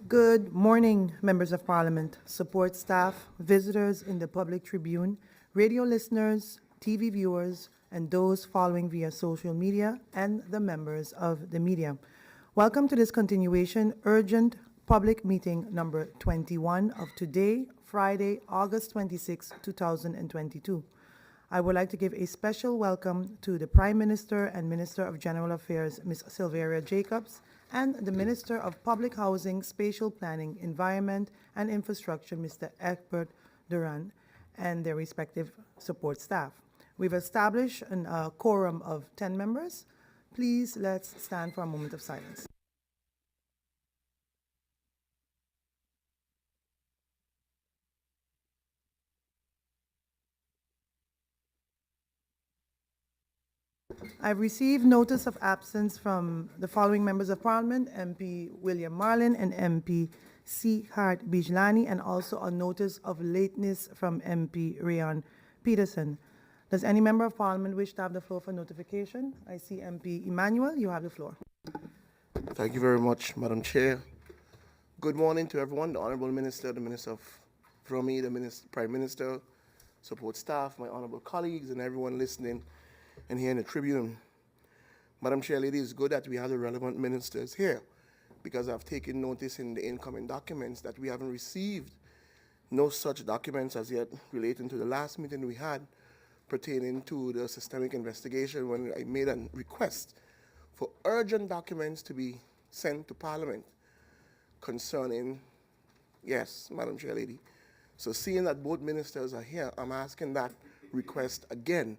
Good morning, members of Parliament, support staff, visitors in the public tribune, radio listeners, TV viewers, and those following via social media, and the members of the media. Welcome to this continuation urgent public meeting number 21 of today, Friday, August 26, 2022. I would like to give a special welcome to the Prime Minister and Minister of General Affairs, Ms. Silveira Jacobs, and the Minister of Public Housing, Spatial Planning, Environment and Infrastructure, Mr. Egbert Duran, and their respective support staff. We've established a quorum of 10 members. Please let's stand for a moment of silence. I've received notice of absence from the following members of Parliament, MP William Marlin and MP C. Hart Bijlani, and also a notice of lateness from MP Rayon Peterson. Does any member of Parliament wish to have the floor for notification? I see MP Emmanuel, you have the floor. Thank you very much, Madam Chair. Good morning to everyone, the Honourable Minister, the Minister from me, the Prime Minister, support staff, my honourable colleagues, and everyone listening and here in the Tribune. Madam Chair, lady, it's good that we have the relevant ministers here, because I've taken notice in the incoming documents that we haven't received no such documents as yet relating to the last meeting we had pertaining to the systemic investigation, when I made a request for urgent documents to be sent to Parliament concerning, yes, Madam Chair, lady. So seeing that both ministers are here, I'm asking that request again.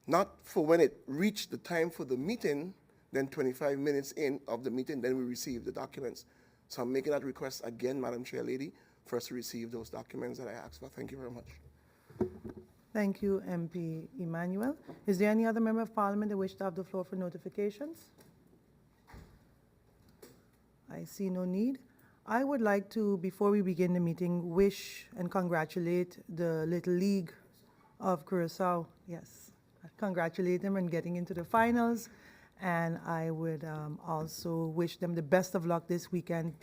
Not for when it reached the time for the meeting, then 25 minutes in of the meeting, then we receive the documents. So I'm making that request again, Madam Chair, lady, for us to receive those documents that I asked for. Thank you very much. Thank you, MP Emmanuel. Is there any other member of Parliament that wish to have the floor for notifications? I see no need. I would like to, before we begin the meeting, wish and congratulate the Little League of Curaçao. Yes. Congratulate them on getting into the finals, and I would also wish them the best of luck this weekend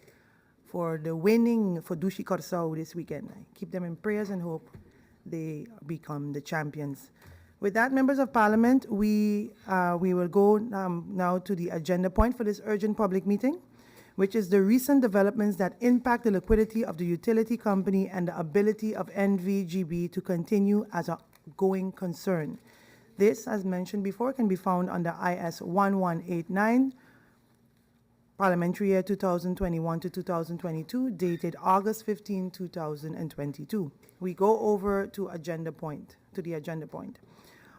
for the winning for Dushi Curaçao this weekend. I keep them in prayers and hope they become the champions. With that, members of Parliament, we will go now to the agenda point for this urgent public meeting, which is the recent developments that impact the liquidity of the utility company and the ability of NVGB to continue as a going concern. This, as mentioned before, can be found under IS 1189, Parliamentary Year 2021 to 2022, dated August 15, 2022. We go over to the agenda point.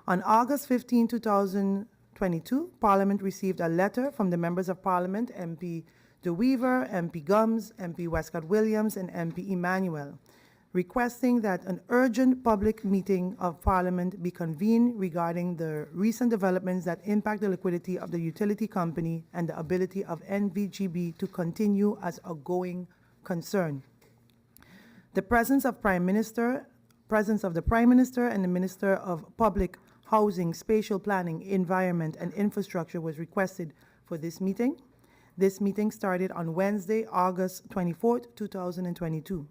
On August 15, 2022, Parliament received a letter from the members of Parliament, MP De Weaver, MP Gums, MP Westcott Williams, and MP Emmanuel, requesting that an urgent public meeting of Parliament be convened regarding the recent developments that impact the liquidity of the utility company and the ability of NVGB to continue as a going concern. The presence of the Prime Minister and the Minister of Public Housing, Spatial Planning, Environment and Infrastructure was requested for this meeting. This meeting started on Wednesday, August 24, 2022.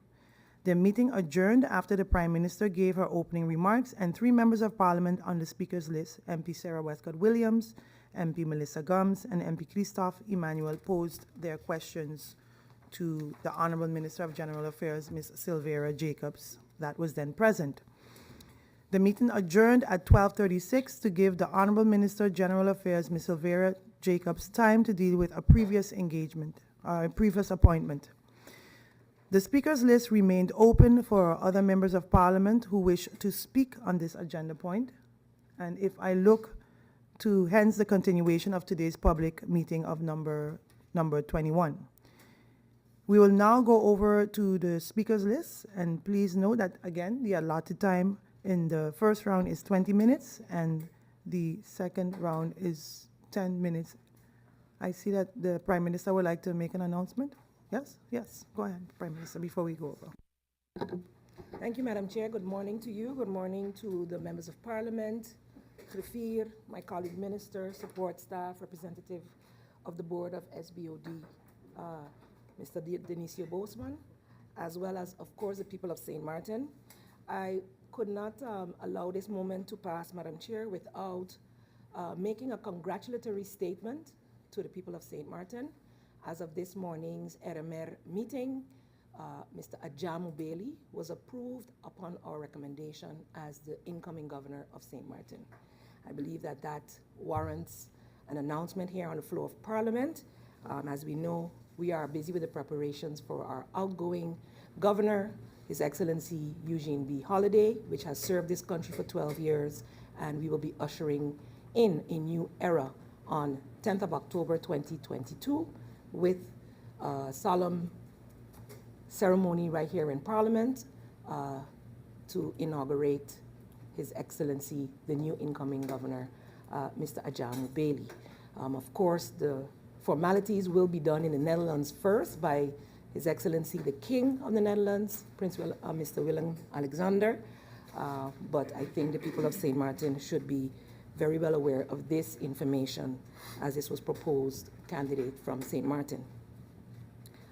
The meeting adjourned after the Prime Minister gave her opening remarks, and 3 members of Parliament on the speakers list, MP Sarah Westcott Williams, MP Melissa Gums, and MP Christophe Emmanuel, posed their questions to the Honourable Minister of General Affairs, Ms. Silveira Jacobs, that was then present. The meeting adjourned at 12:36 to give the Honourable Minister of General Affairs, Ms. Silveira Jacobs, time to deal with a previous appointment. The speakers list remained open for other members of Parliament who wish to speak on this agenda point. And if I look to hence the continuation of today's public meeting of number 21. We will now go over to the speakers list, and please note that again the allotted time in the first round is 20 minutes and the second round is 10 minutes. I see that the Prime Minister would like to make an announcement. Yes, go ahead, Prime Minister, before we go over. Thank you, Madam Chair. Good morning to you. Good morning to the members of Parliament, to the FIR, my colleague minister, support staff, representative of the board of SBOD. Mr. Denisio Boseman, as well as, of course, the people of St. Martin. I could not allow this moment to pass, Madam Chair, without making a congratulatory statement to the people of St. Martin. As of this morning's RMR meeting, Mr. Ajamu Bailey was approved upon our recommendation as the incoming governor of St. Martin. I believe that that warrants an announcement here on the floor of Parliament. As we know, we are busy with the preparations for our outgoing governor, His Excellency Eugene B. Holliday, which has served this country for 12 years, and we will be ushering in a new era on 10th of October 2022 with a solemn ceremony right here in Parliament to inaugurate His Excellency, the new incoming governor, Mr. Ajamu Bailey. Of course, the formalities will be done in the Netherlands first by His Excellency, the King of the Netherlands, Mr. Willem-Alexander. But I think the people of St. Martin should be very well aware of this information as this was proposed candidate from St. Martin.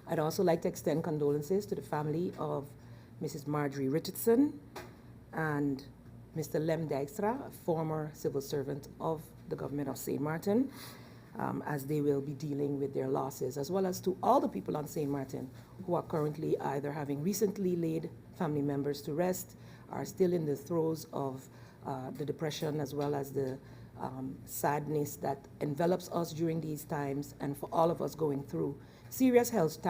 I'd also like to extend condolences to the family of Mrs. Marjorie Richardson and Mr. Lem Dijkstra, a former civil servant of the government of St. Martin, as they will be dealing with their losses, as well as to all the people on St. Martin who are currently either having recently laid family members to rest, are still in the throes of the depression, as well as the sadness that envelops us during these times, and for all of us going through serious health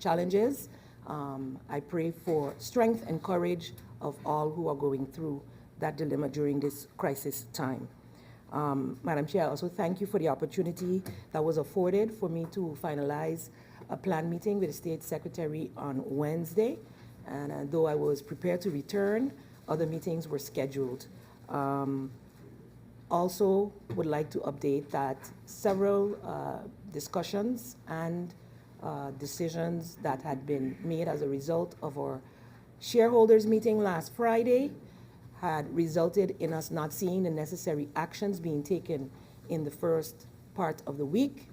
challenges. I pray for strength and courage of all who are going through that dilemma during this crisis time. Madam Chair, I also thank you for the opportunity that was afforded for me to finalize a planned meeting with the State Secretary on Wednesday. And though I was prepared to return, other meetings were scheduled. Also would like to update that several discussions and decisions that had been made as a result of our shareholders meeting last Friday had resulted in us not seeing the necessary actions being taken in the first part of the week,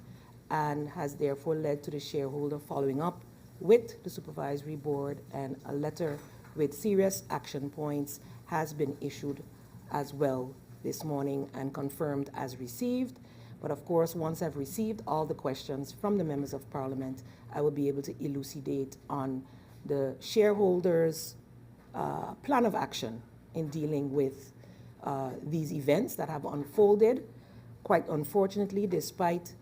and has therefore led to the shareholder following up with the supervisory board, and a letter with serious action points has been issued as well this morning and confirmed as received. But of course, once I've received all the questions from the members of Parliament, I will be able to elucidate on the shareholders' plan of action in dealing with these events that have unfolded. Quite unfortunately, despite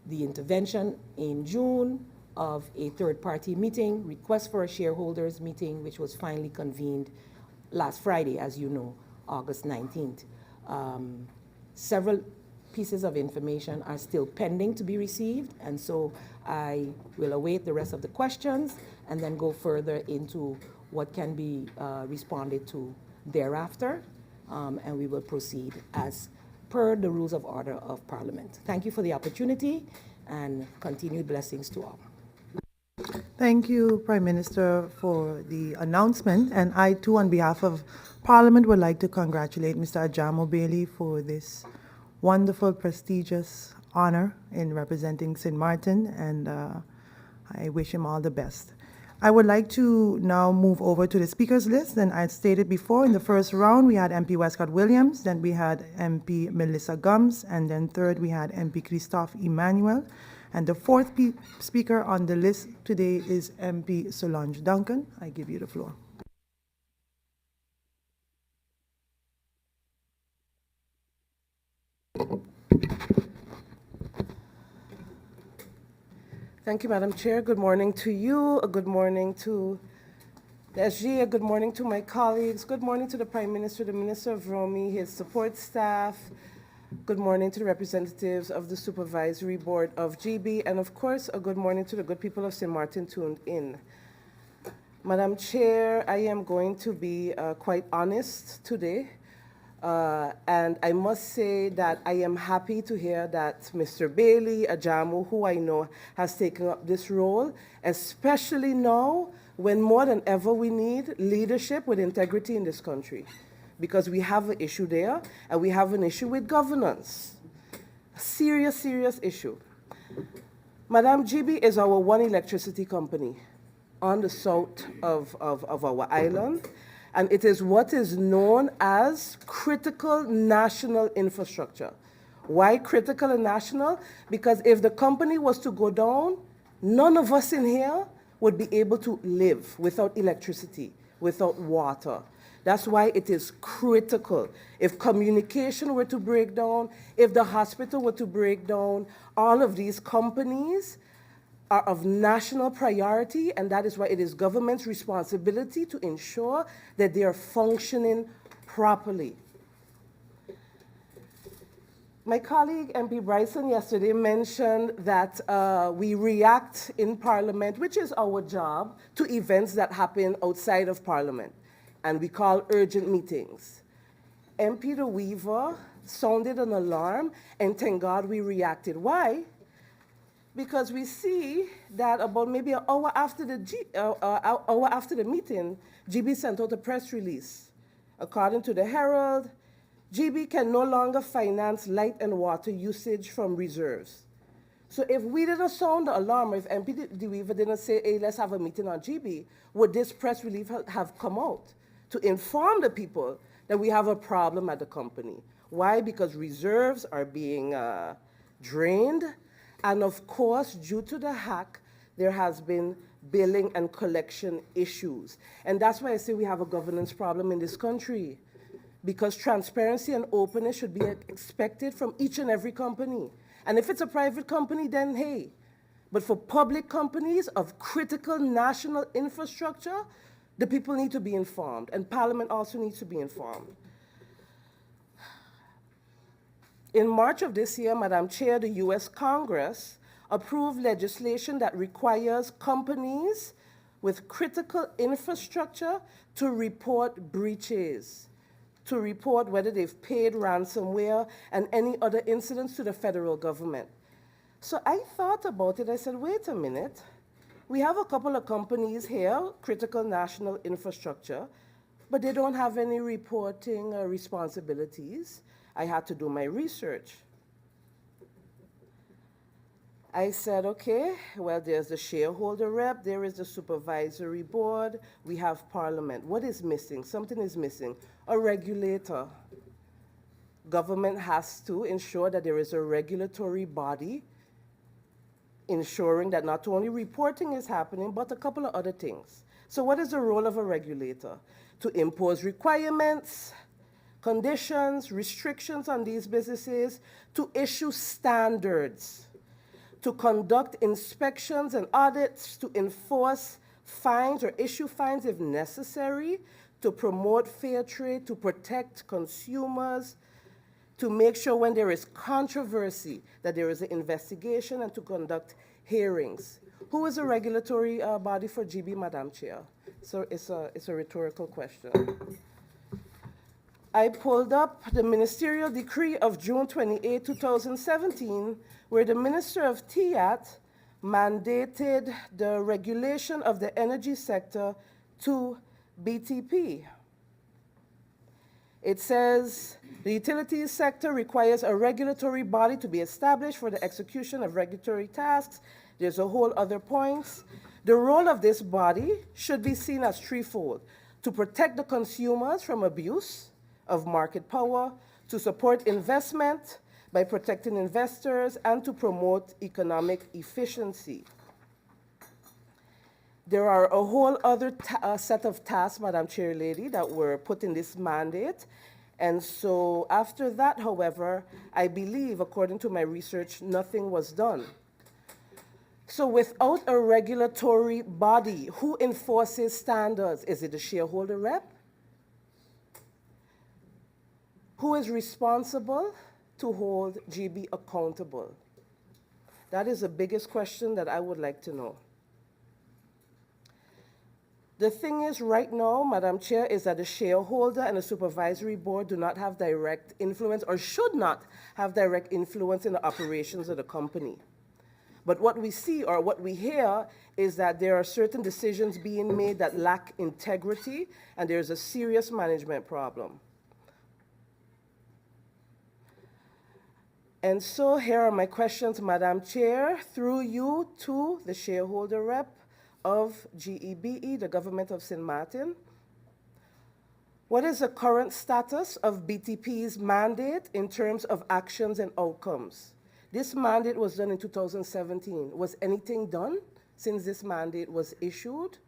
the intervention in June of a third-party meeting, request for a shareholders meeting, which was finally convened last Friday, as you know, August 19th. Several pieces of information are still pending to be received, and so I will await the rest of the questions and then go further into what can be responded to thereafter, and we will proceed as per the rules of order of Parliament. Thank you for the opportunity, and continued blessings to all. Thank you, Prime Minister, for the announcement. And I, too, on behalf of Parliament, would like to congratulate Mr. Ajamu Bailey for this wonderful, prestigious honor in representing St. Martin, and I wish him all the best. I would like to now move over to the speakers list. And I stated before, in the first round, we had MP Westcott Williams, then we had MP Melissa Gums, and then third, we had MP Christophe Emmanuel. And the fourth speaker on the list today is MP Solange Duncan. I give you the floor. Thank you, Madam Chair. Good morning to you. A good morning to the SG. A good morning to my colleagues. Good morning to the Prime Minister, the Minister of Romy, his support staff. Good morning to the representatives of the Supervisory Board of GB. And of course, a good morning to the good people of St. Martin tuned in. Madam Chair, I am going to be quite honest today. And I must say that I am happy to hear that Mr. Bailey Ajamu, who I know has taken up this role, especially now when more than ever we need leadership with integrity in this country. Because we have an issue there, and we have an issue with governance. A serious, serious issue. Madam, GB is our one electricity company on the south of our island, and it is what is known as critical national infrastructure. Why critical and national? Because if the company was to go down, none of us in here would be able to live without electricity, without water. That's why it is critical. If communication were to break down, if the hospital were to break down, all of these companies are of national priority, and that is why it is government's responsibility to ensure that they are functioning properly. My colleague, MP Bryson, yesterday mentioned that we react in Parliament, which is our job, to events that happen outside of Parliament, and we call urgent meetings. MP De Weaver sounded an alarm, and thank God we reacted. Why? Because we see that about maybe an hour after the meeting, GB sent out a press release. According to the Herald, GB can no longer finance light and water usage from reserves. So if we didn't sound the alarm, if MP De Weaver didn't say, hey, let's have a meeting on GB, would this press release have come out to inform the people that we have a problem at the company? Why? Because reserves are being drained, and of course, due to the hack, there has been billing and collection issues. And that's why I say we have a governance problem in this country, because transparency and openness should be expected from each and every company. And if it's a private company, then hey. But for public companies of critical national infrastructure, the people need to be informed, and Parliament also needs to be informed. In March of this year, Madam Chair, the US Congress approved legislation that requires companies with critical infrastructure to report breaches, to report whether they've paid ransomware and any other incidents to the federal government. So I thought about it. I said, wait a minute. We have a couple of companies here, critical national infrastructure, but they don't have any reporting responsibilities. I had to do my research. I said, okay, well, there's the shareholder rep, there is the supervisory board, we have Parliament. What is missing? Something is missing. A regulator. Government has to ensure that there is a regulatory body ensuring that not only reporting is happening, but a couple of other things. So what is the role of a regulator? To impose requirements, conditions, restrictions on these businesses, to issue standards, to conduct inspections and audits, to enforce fines or issue fines if necessary, to promote fair trade, to protect consumers, to make sure when there is controversy that there is an investigation, and to conduct hearings. Who is a regulatory body for GB, Madam Chair? So it's a rhetorical question. I pulled up the ministerial decree of June 28, 2017, where the Minister of TIAT mandated the regulation of the energy sector to BTP. It says, the utilities sector requires a regulatory body to be established for the execution of regulatory tasks. There's a whole other points. The role of this body should be seen as threefold: to protect the consumers from abuse of market power, to support investment by protecting investors, and to promote economic efficiency. There are a whole other set of tasks, Madam Chair Lady, that were put in this mandate. And so after that, however, I believe, according to my research, nothing was done. So without a regulatory body, who enforces standards? Is it the shareholder rep? Who is responsible to hold GB accountable? That is the biggest question that I would like to know. The thing is, right now, Madam Chair, is that the shareholder and the supervisory board do not have direct influence, or should not have direct influence in the operations of the company. But what we see, or what we hear, is that there are certain decisions being made that lack integrity, and there's a serious management problem. And so here are my questions, Madam Chair, through you to the shareholder rep of GEBE, the government of St. Martin. What is the current status of BTP's mandate in terms of actions and outcomes? This mandate was done in 2017. Was anything done since this mandate was issued?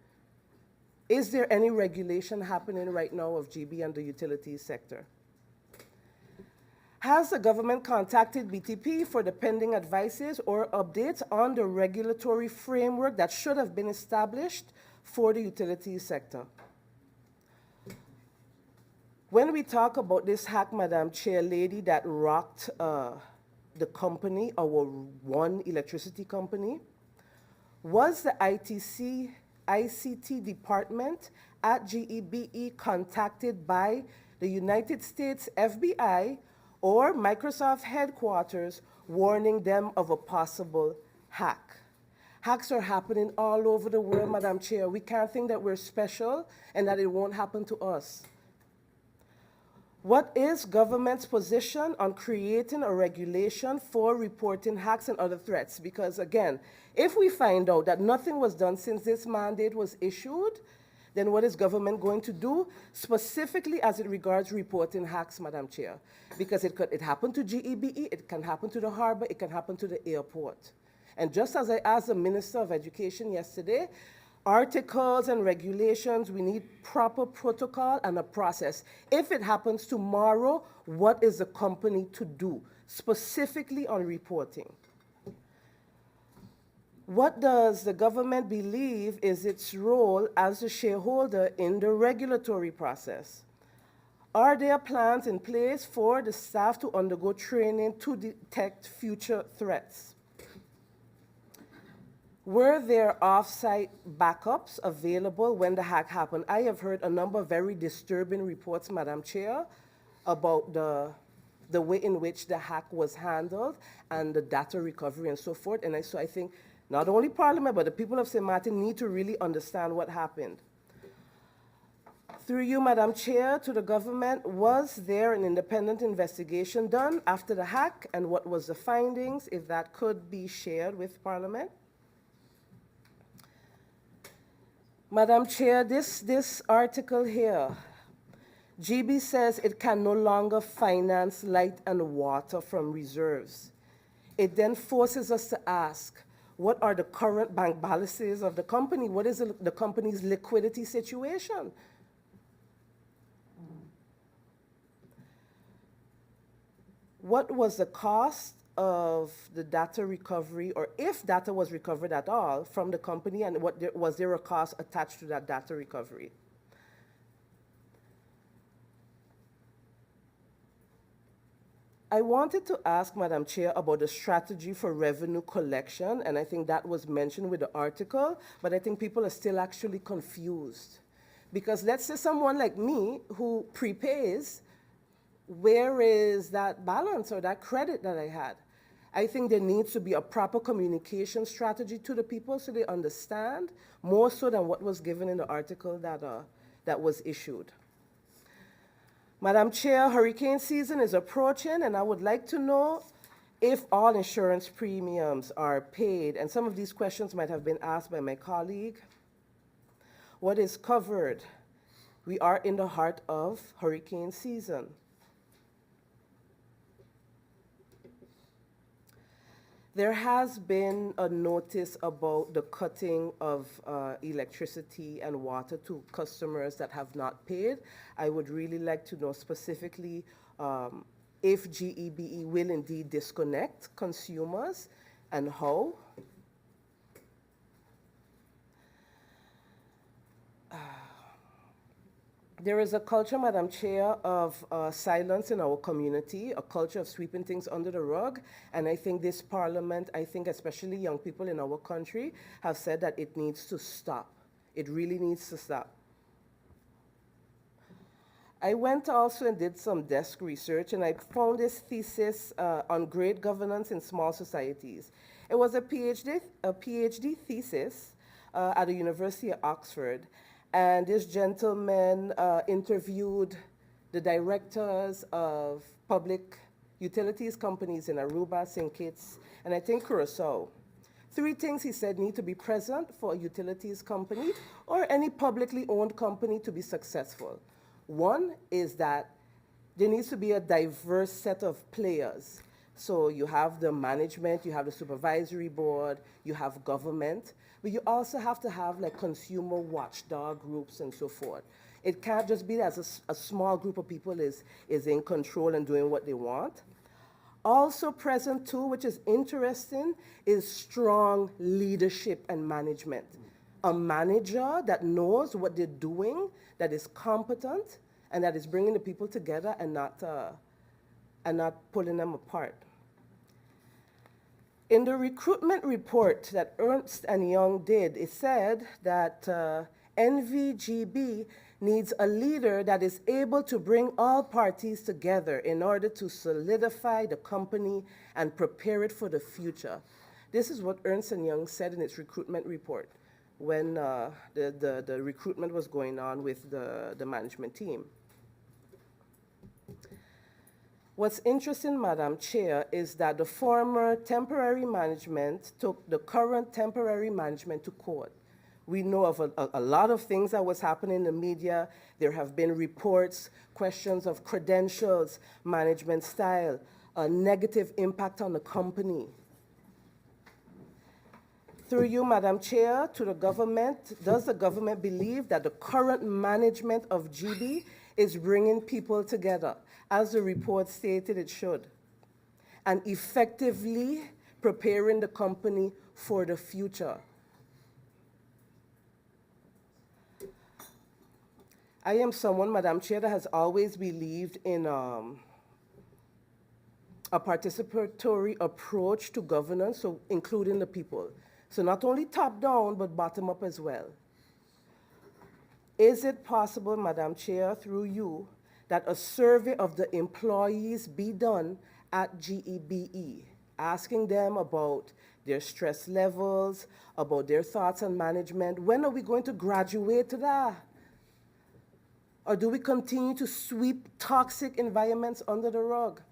Is there any regulation happening right now of GB and the utilities sector? Has the government contacted BTP for the pending advices or updates on the regulatory framework that should have been established for the utilities sector? When we talk about this hack, Madam Chair, lady, that rocked the company, our one electricity company, was the ICT department at GEBE contacted by the United States FBI or Microsoft headquarters warning them of a possible hack? Hacks are happening all over the world, Madam Chair. We can't think that we're special and that it won't happen to us. What is government's position on creating a regulation for reporting hacks and other threats? Because again, if we find out that nothing was done since this mandate was issued, then what is government going to do, specifically as it regards reporting hacks, Madam Chair? Because it happened to GEBE, it can happen to the harbor, it can happen to the airport. And just as I asked the Minister of Education yesterday, articles and regulations, we need proper protocol and a process. If it happens tomorrow, what is the company to do, specifically on reporting? What does the government believe is its role as a shareholder in the regulatory process? Are there plans in place for the staff to undergo training to detect future threats? Were there off-site backups available when the hack happened? I have heard a number of very disturbing reports, Madam Chair, about the way in which the hack was handled and the data recovery and so forth. And so I think not only Parliament, but the people of St. Martin need to really understand what happened. Through you, Madam Chair, to the government, was there an independent investigation done after the hack, and what was the findings, if that could be shared with Parliament? Madam Chair, this article here, GB says it can no longer finance light and water from reserves. It then forces us to ask, what are the current bank balances of the company? What is the company's liquidity situation? What was the cost of the data recovery, or if data was recovered at all from the company, and was there a cost attached to that data recovery? I wanted to ask Madam Chair about the strategy for revenue collection, and I think that was mentioned with the article, but I think people are still actually confused. Because let's say someone like me who prepays, where is that balance or that credit that I had? I think there needs to be a proper communication strategy to the people so they understand, more so than what was given in the article that was issued. Madam Chair, hurricane season is approaching, and I would like to know if all insurance premiums are paid, and some of these questions might have been asked by my colleague. What is covered? We are in the heart of hurricane season. There has been a notice about the cutting of electricity and water to customers that have not paid. I would really like to know specifically if GEBE will indeed disconnect consumers and how. There is a culture, Madam Chair, of silence in our community, a culture of sweeping things under the rug, and I think this Parliament, I think especially young people in our country, have said that it needs to stop. It really needs to stop. I went also and did some desk research, and I found this thesis on great governance in small societies. It was a PhD thesis at the University of Oxford. And this gentleman interviewed the directors of public utilities companies in Aruba, St. Kitts, and I think Curacao. 3 things he said need to be present for a utilities company or any publicly owned company to be successful. One is that there needs to be a diverse set of players. So you have the management, you have the supervisory board, you have government, but you also have to have like consumer watchdog groups and so forth. It can't just be that a small group of people is in control and doing what they want. Also present too, which is interesting, is strong leadership and management. A manager that knows what they're doing, that is competent, and that is bringing the people together and not pulling them apart. In the recruitment report that Ernst & Young did, it said that NVGB needs a leader that is able to bring all parties together in order to solidify the company and prepare it for the future. This is what Ernst & Young said in its recruitment report when the recruitment was going on with the management team. What's interesting, Madam Chair, is that the former temporary management took the current temporary management to court. We know of a lot of things that was happening in the media. There have been reports, questions of credentials, management style, a negative impact on the company. Through you, Madam Chair, to the government, does the government believe that the current management of GB is bringing people together, as the report stated it should, and effectively preparing the company for the future? I am someone, Madam Chair, that has always believed in a participatory approach to governance, so including the people. So not only top down, but bottom up as well. Is it possible, Madam Chair, through you, that a survey of the employees be done at GEBE, asking them about their stress levels, about their thoughts on management? When are we going to graduate to that? Or do we continue to sweep toxic environments under the rug?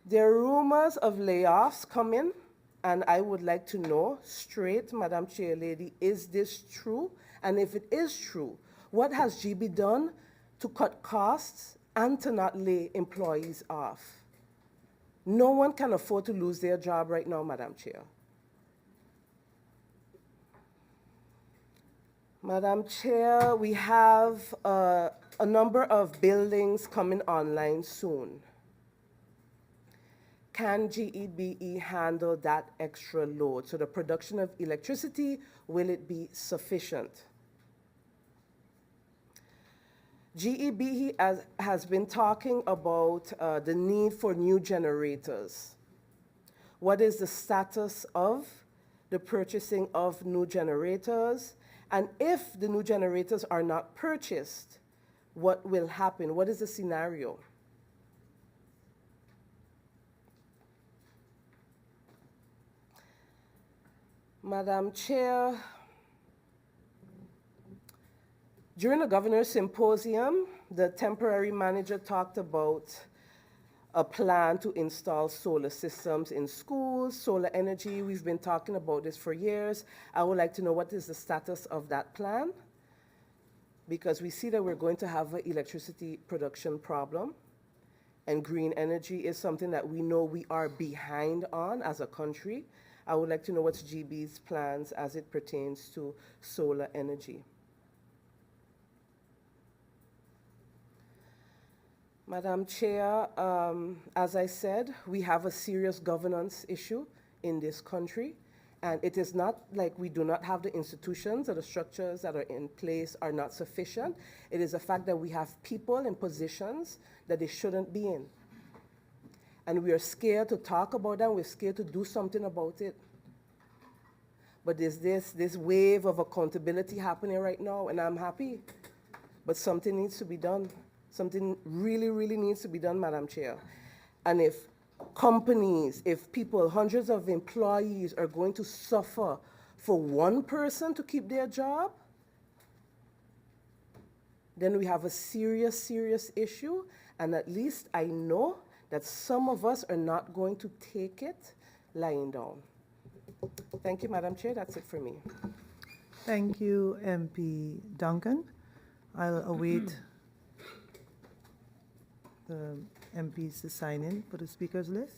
There are rumors of layoffs coming, and I would like to know straight, Madam Chair Lady, is this true? And if it is true, what has GB done to cut costs and to not lay employees off? No one can afford to lose their job right now, Madam Chair. Madam Chair, we have a number of buildings coming online soon. Can GEBE handle that extra load? So the production of electricity, will it be sufficient? GEBE has been talking about the need for new generators. What is the status of the purchasing of new generators? And if the new generators are not purchased, what will happen? What is the scenario? Madam Chair, during the Governor's Symposium, the temporary manager talked about a plan to install solar systems in schools, solar energy. We've been talking about this for years. I would like to know what is the status of that plan, because we see that we're going to have an electricity production problem, and green energy is something that we know we are behind on as a country. I would like to know what's GB's plans as it pertains to solar energy. Madam Chair, as I said, we have a serious governance issue in this country, and it is not like we do not have the institutions or the structures that are in place are not sufficient. It is a fact that we have people in positions that they shouldn't be in. And we are scared to talk about that, we're scared to do something about it. But there's this wave of accountability happening right now, and I'm happy, but something needs to be done. Something really, really needs to be done, Madam Chair. And if companies, if people, hundreds of employees are going to suffer for one person to keep their job, then we have a serious, serious issue, and at least I know that some of us are not going to take it lying down. Thank you, Madam Chair. That's it for me. Thank you, MP Duncan. I'll await the MPs to sign in for the speakers list.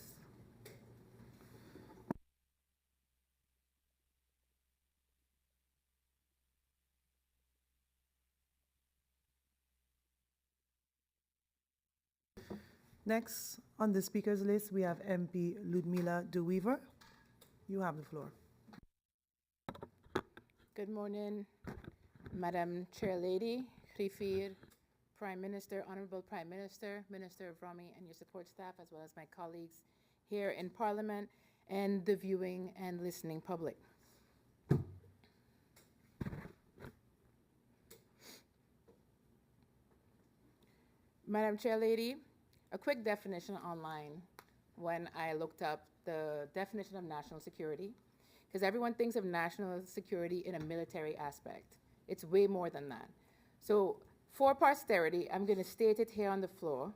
Next on the speakers list, we have MP Ludmila De Weaver. You have the floor. Good morning, Madam Chair Lady, Griffier, Prime Minister, Honorable Prime Minister, Minister of Rami, and your support staff, as well as my colleagues here in Parliament and the viewing and listening public. Madam Chair Lady, a quick definition online when I looked up the definition of national security, because everyone thinks of national security in a military aspect. It's way more than that. So for posterity, I'm going to state it here on the floor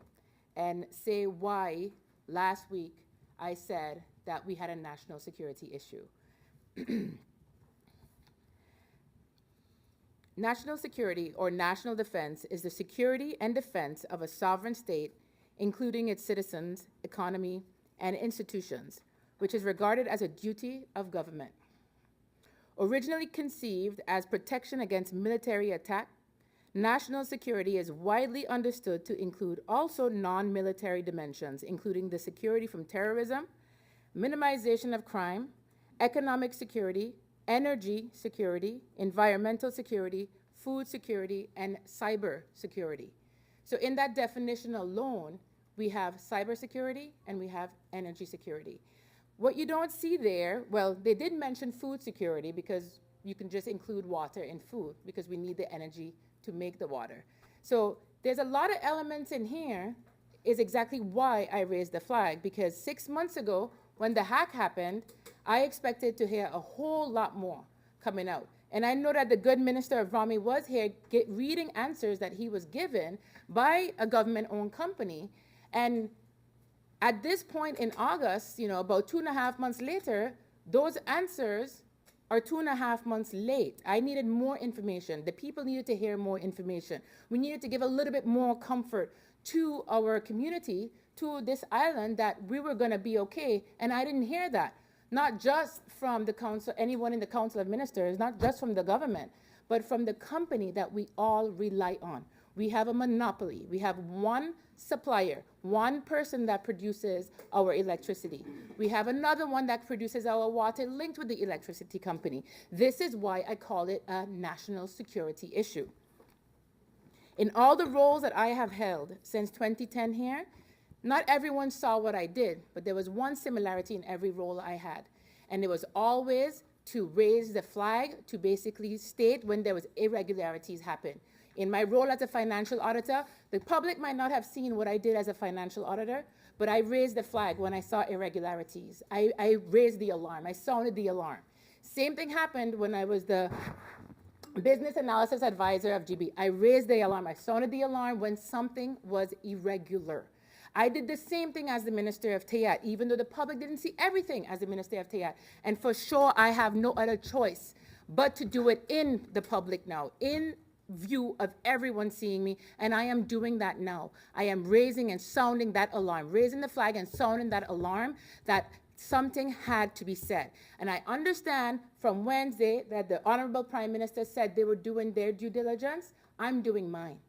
and say why last week I said that we had a national security issue. National security or national defense is the security and defense of a sovereign state, including its citizens, economy, and institutions, which is regarded as a duty of government. Originally conceived as protection against military attack, national security is widely understood to include also non-military dimensions, including the security from terrorism, minimization of crime, economic security, energy security, environmental security, food security, and cyber security. So in that definition alone, we have cybersecurity and we have energy security. What you don't see there, well, they did mention food security because you can just include water in food because we need the energy to make the water. So there's a lot of elements in here is exactly why I raised the flag, because 6 months ago when the hack happened, I expected to hear a whole lot more coming out. And I know that the good Minister of Rami was here reading answers that he was given by a government-owned company. And at this point in August, you know, about 2.5 months later, those answers are 2.5 months late. I needed more information. The people needed to hear more information. We needed to give a little bit more comfort to our community, to this island, that we were going to be okay. And I didn't hear that. Not just from the council, anyone in the Council of Ministers, not just from the government, but from the company that we all rely on. We have a monopoly. We have one supplier, one person that produces our electricity. We have another one that produces our water linked with the electricity company. This is why I call it a national security issue. In all the roles that I have held since 2010 here, not everyone saw what I did, but there was one similarity in every role I had. And it was always to raise the flag, to basically state when there was irregularities happen. In my role as a financial auditor, the public might not have seen what I did as a financial auditor, but I raised the flag when I saw irregularities. I raised the alarm. I sounded the alarm. Same thing happened when I was the business analysis advisor of GB. I raised the alarm. I sounded the alarm when something was irregular. I did the same thing as the Minister of Tayat, even though the public didn't see everything as the Minister of Tayat. And for sure, I have no other choice but to do it in the public now, in view of everyone seeing me, and I am doing that now. I am raising and sounding that alarm, raising the flag and sounding that alarm that something had to be said. And I understand from Wednesday that the Honorable Prime Minister said they were doing their due diligence. I'm doing mine.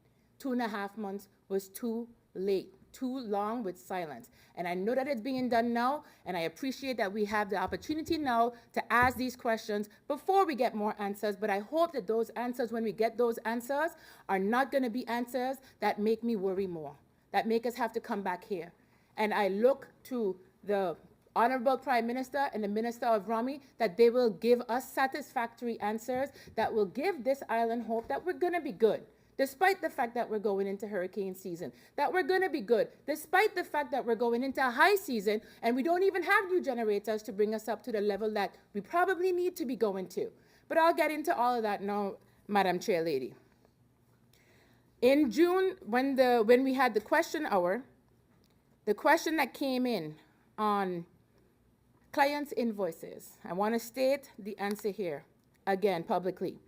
2.5 months was too late. Too long with silence. And I know that it's being done now, and I appreciate that we have the opportunity now to ask these questions before we get more answers, but I hope that those answers, when we get those answers, are not going to be answers that make me worry more, that make us have to come back here. And I look to the Honorable Prime Minister and the Minister of Rami that they will give us satisfactory answers that will give this island hope that we're going to be good. Despite the fact that we're going into hurricane season, that we're going to be good, despite the fact that we're going into a high season and we don't even have new generators to bring us up to the level that we probably need to be going to. But I'll get into all of that now, Madam Chair Lady. In June, when we had the question hour, the question that came in on clients' invoices, I want to state the answer here, again, publicly.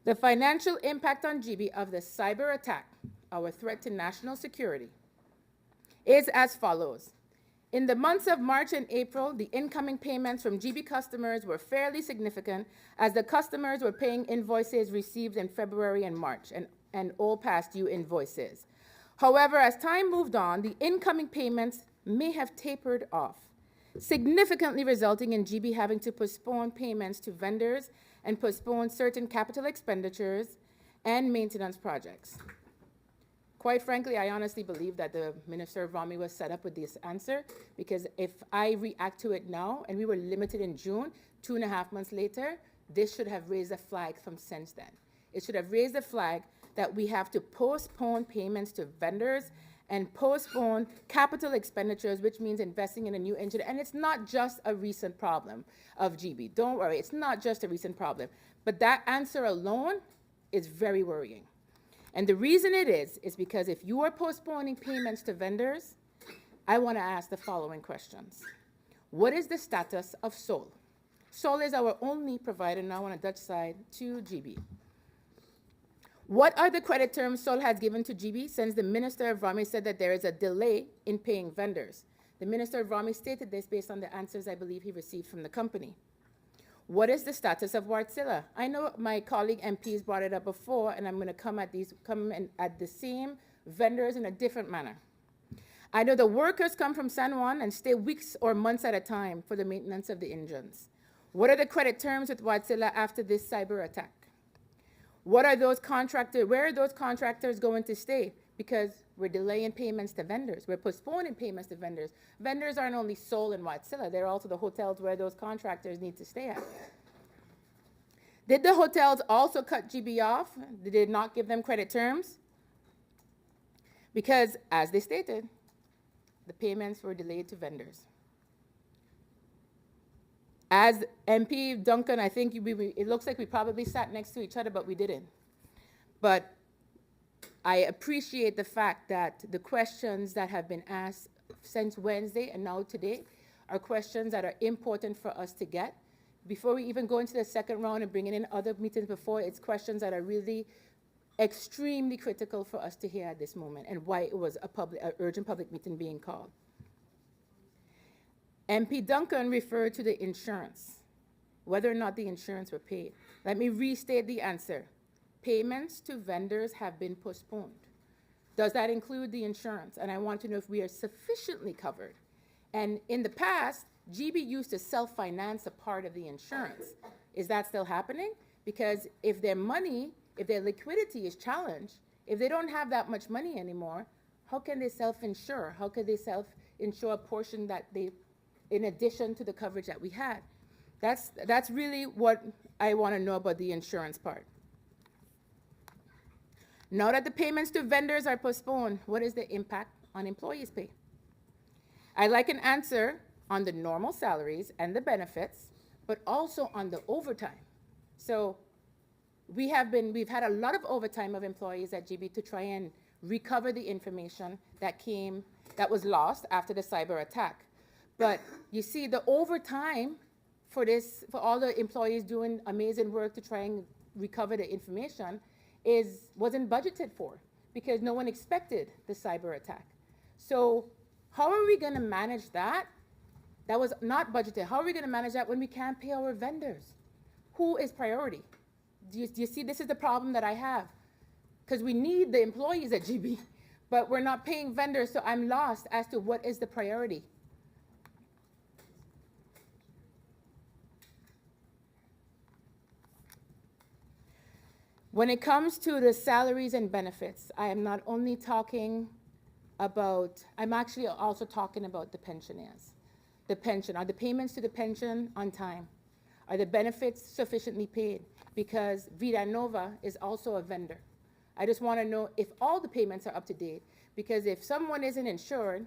The financial impact on GB of the cyber attack, our threat to national security, is as follows. In the months of March and April, the incoming payments from GB customers were fairly significant, as the customers were paying invoices received in February and March, and all past due invoices. However, as time moved on, the incoming payments may have tapered off, significantly resulting in GB having to postpone payments to vendors and postpone certain capital expenditures and maintenance projects. Quite frankly, I honestly believe that the Minister of Rami was set up with this answer, because if I react to it now, and we were limited in June, 2.5 months later, this should have raised a flag from since then. It should have raised a flag that we have to postpone payments to vendors and postpone capital expenditures, which means investing in a new engine. And it's not just a recent problem of GB. Don't worry, it's not just a recent problem. But that answer alone is very worrying. And the reason it is because if you are postponing payments to vendors, I want to ask the following questions. What is the status of Sol? Sol is our only provider now on the Dutch side to GB. What are the credit terms Sol has given to GB since the Minister of Rami said that there is a delay in paying vendors? The Minister of Rami stated this based on the answers I believe he received from the company. What is the status of Wartsila? I know my colleague MPs brought it up before, and I'm going to come at the same vendors in a different manner. I know the workers come from San Juan and stay weeks or months at a time for the maintenance of the engines. What are the credit terms with Wartsila after this cyber attack? What are those contractors, where are those contractors going to stay? Because we're delaying payments to vendors. We're postponing payments to vendors. Vendors aren't only Sol and Wartsila, they're also the hotels where those contractors need to stay at. Did the hotels also cut GB off? Did they not give them credit terms? Because, as they stated, the payments were delayed to vendors. As MP Duncan, I think it looks like we probably sat next to each other, but we didn't. But I appreciate the fact that the questions that have been asked since Wednesday and now today are questions that are important for us to get. Before we even go into the second round and bringing in other meetings before, it's questions that are really extremely critical for us to hear at this moment, and why it was an urgent public meeting being called. MP Duncan referred to the insurance, whether or not the insurance were paid. Let me restate the answer. Payments to vendors have been postponed. Does that include the insurance? And I want to know if we are sufficiently covered. And in the past, GB used to self-finance a part of the insurance. Is that still happening? Because if their money, if their liquidity is challenged, if they don't have that much money anymore, how can they self-insure? How can they self-insure a portion that they, in addition to the coverage that we had? That's really what I want to know about the insurance part. Now that the payments to vendors are postponed, what is the impact on employees' pay? I'd like an answer on the normal salaries and the benefits, but also on the overtime. So we've had a lot of overtime of employees at GB to try and recover the information that was lost after the cyber attack. But you see, the overtime for all the employees doing amazing work to try and recover the information wasn't budgeted for, because no one expected the cyber attack. So how are we going to manage that? That was not budgeted. How are we going to manage that when we can't pay our vendors? Who is priority? Do you see, this is the problem that I have? Because we need the employees at GB, but we're not paying vendors, so I'm lost as to what is the priority. When it comes to the salaries and benefits, I am not only talking about, I'm actually also talking about the pensioners. The pension, are the payments to the pension on time? Are the benefits sufficiently paid? Because Vida Nova is also a vendor. I just want to know if all the payments are up to date, because if someone isn't insured,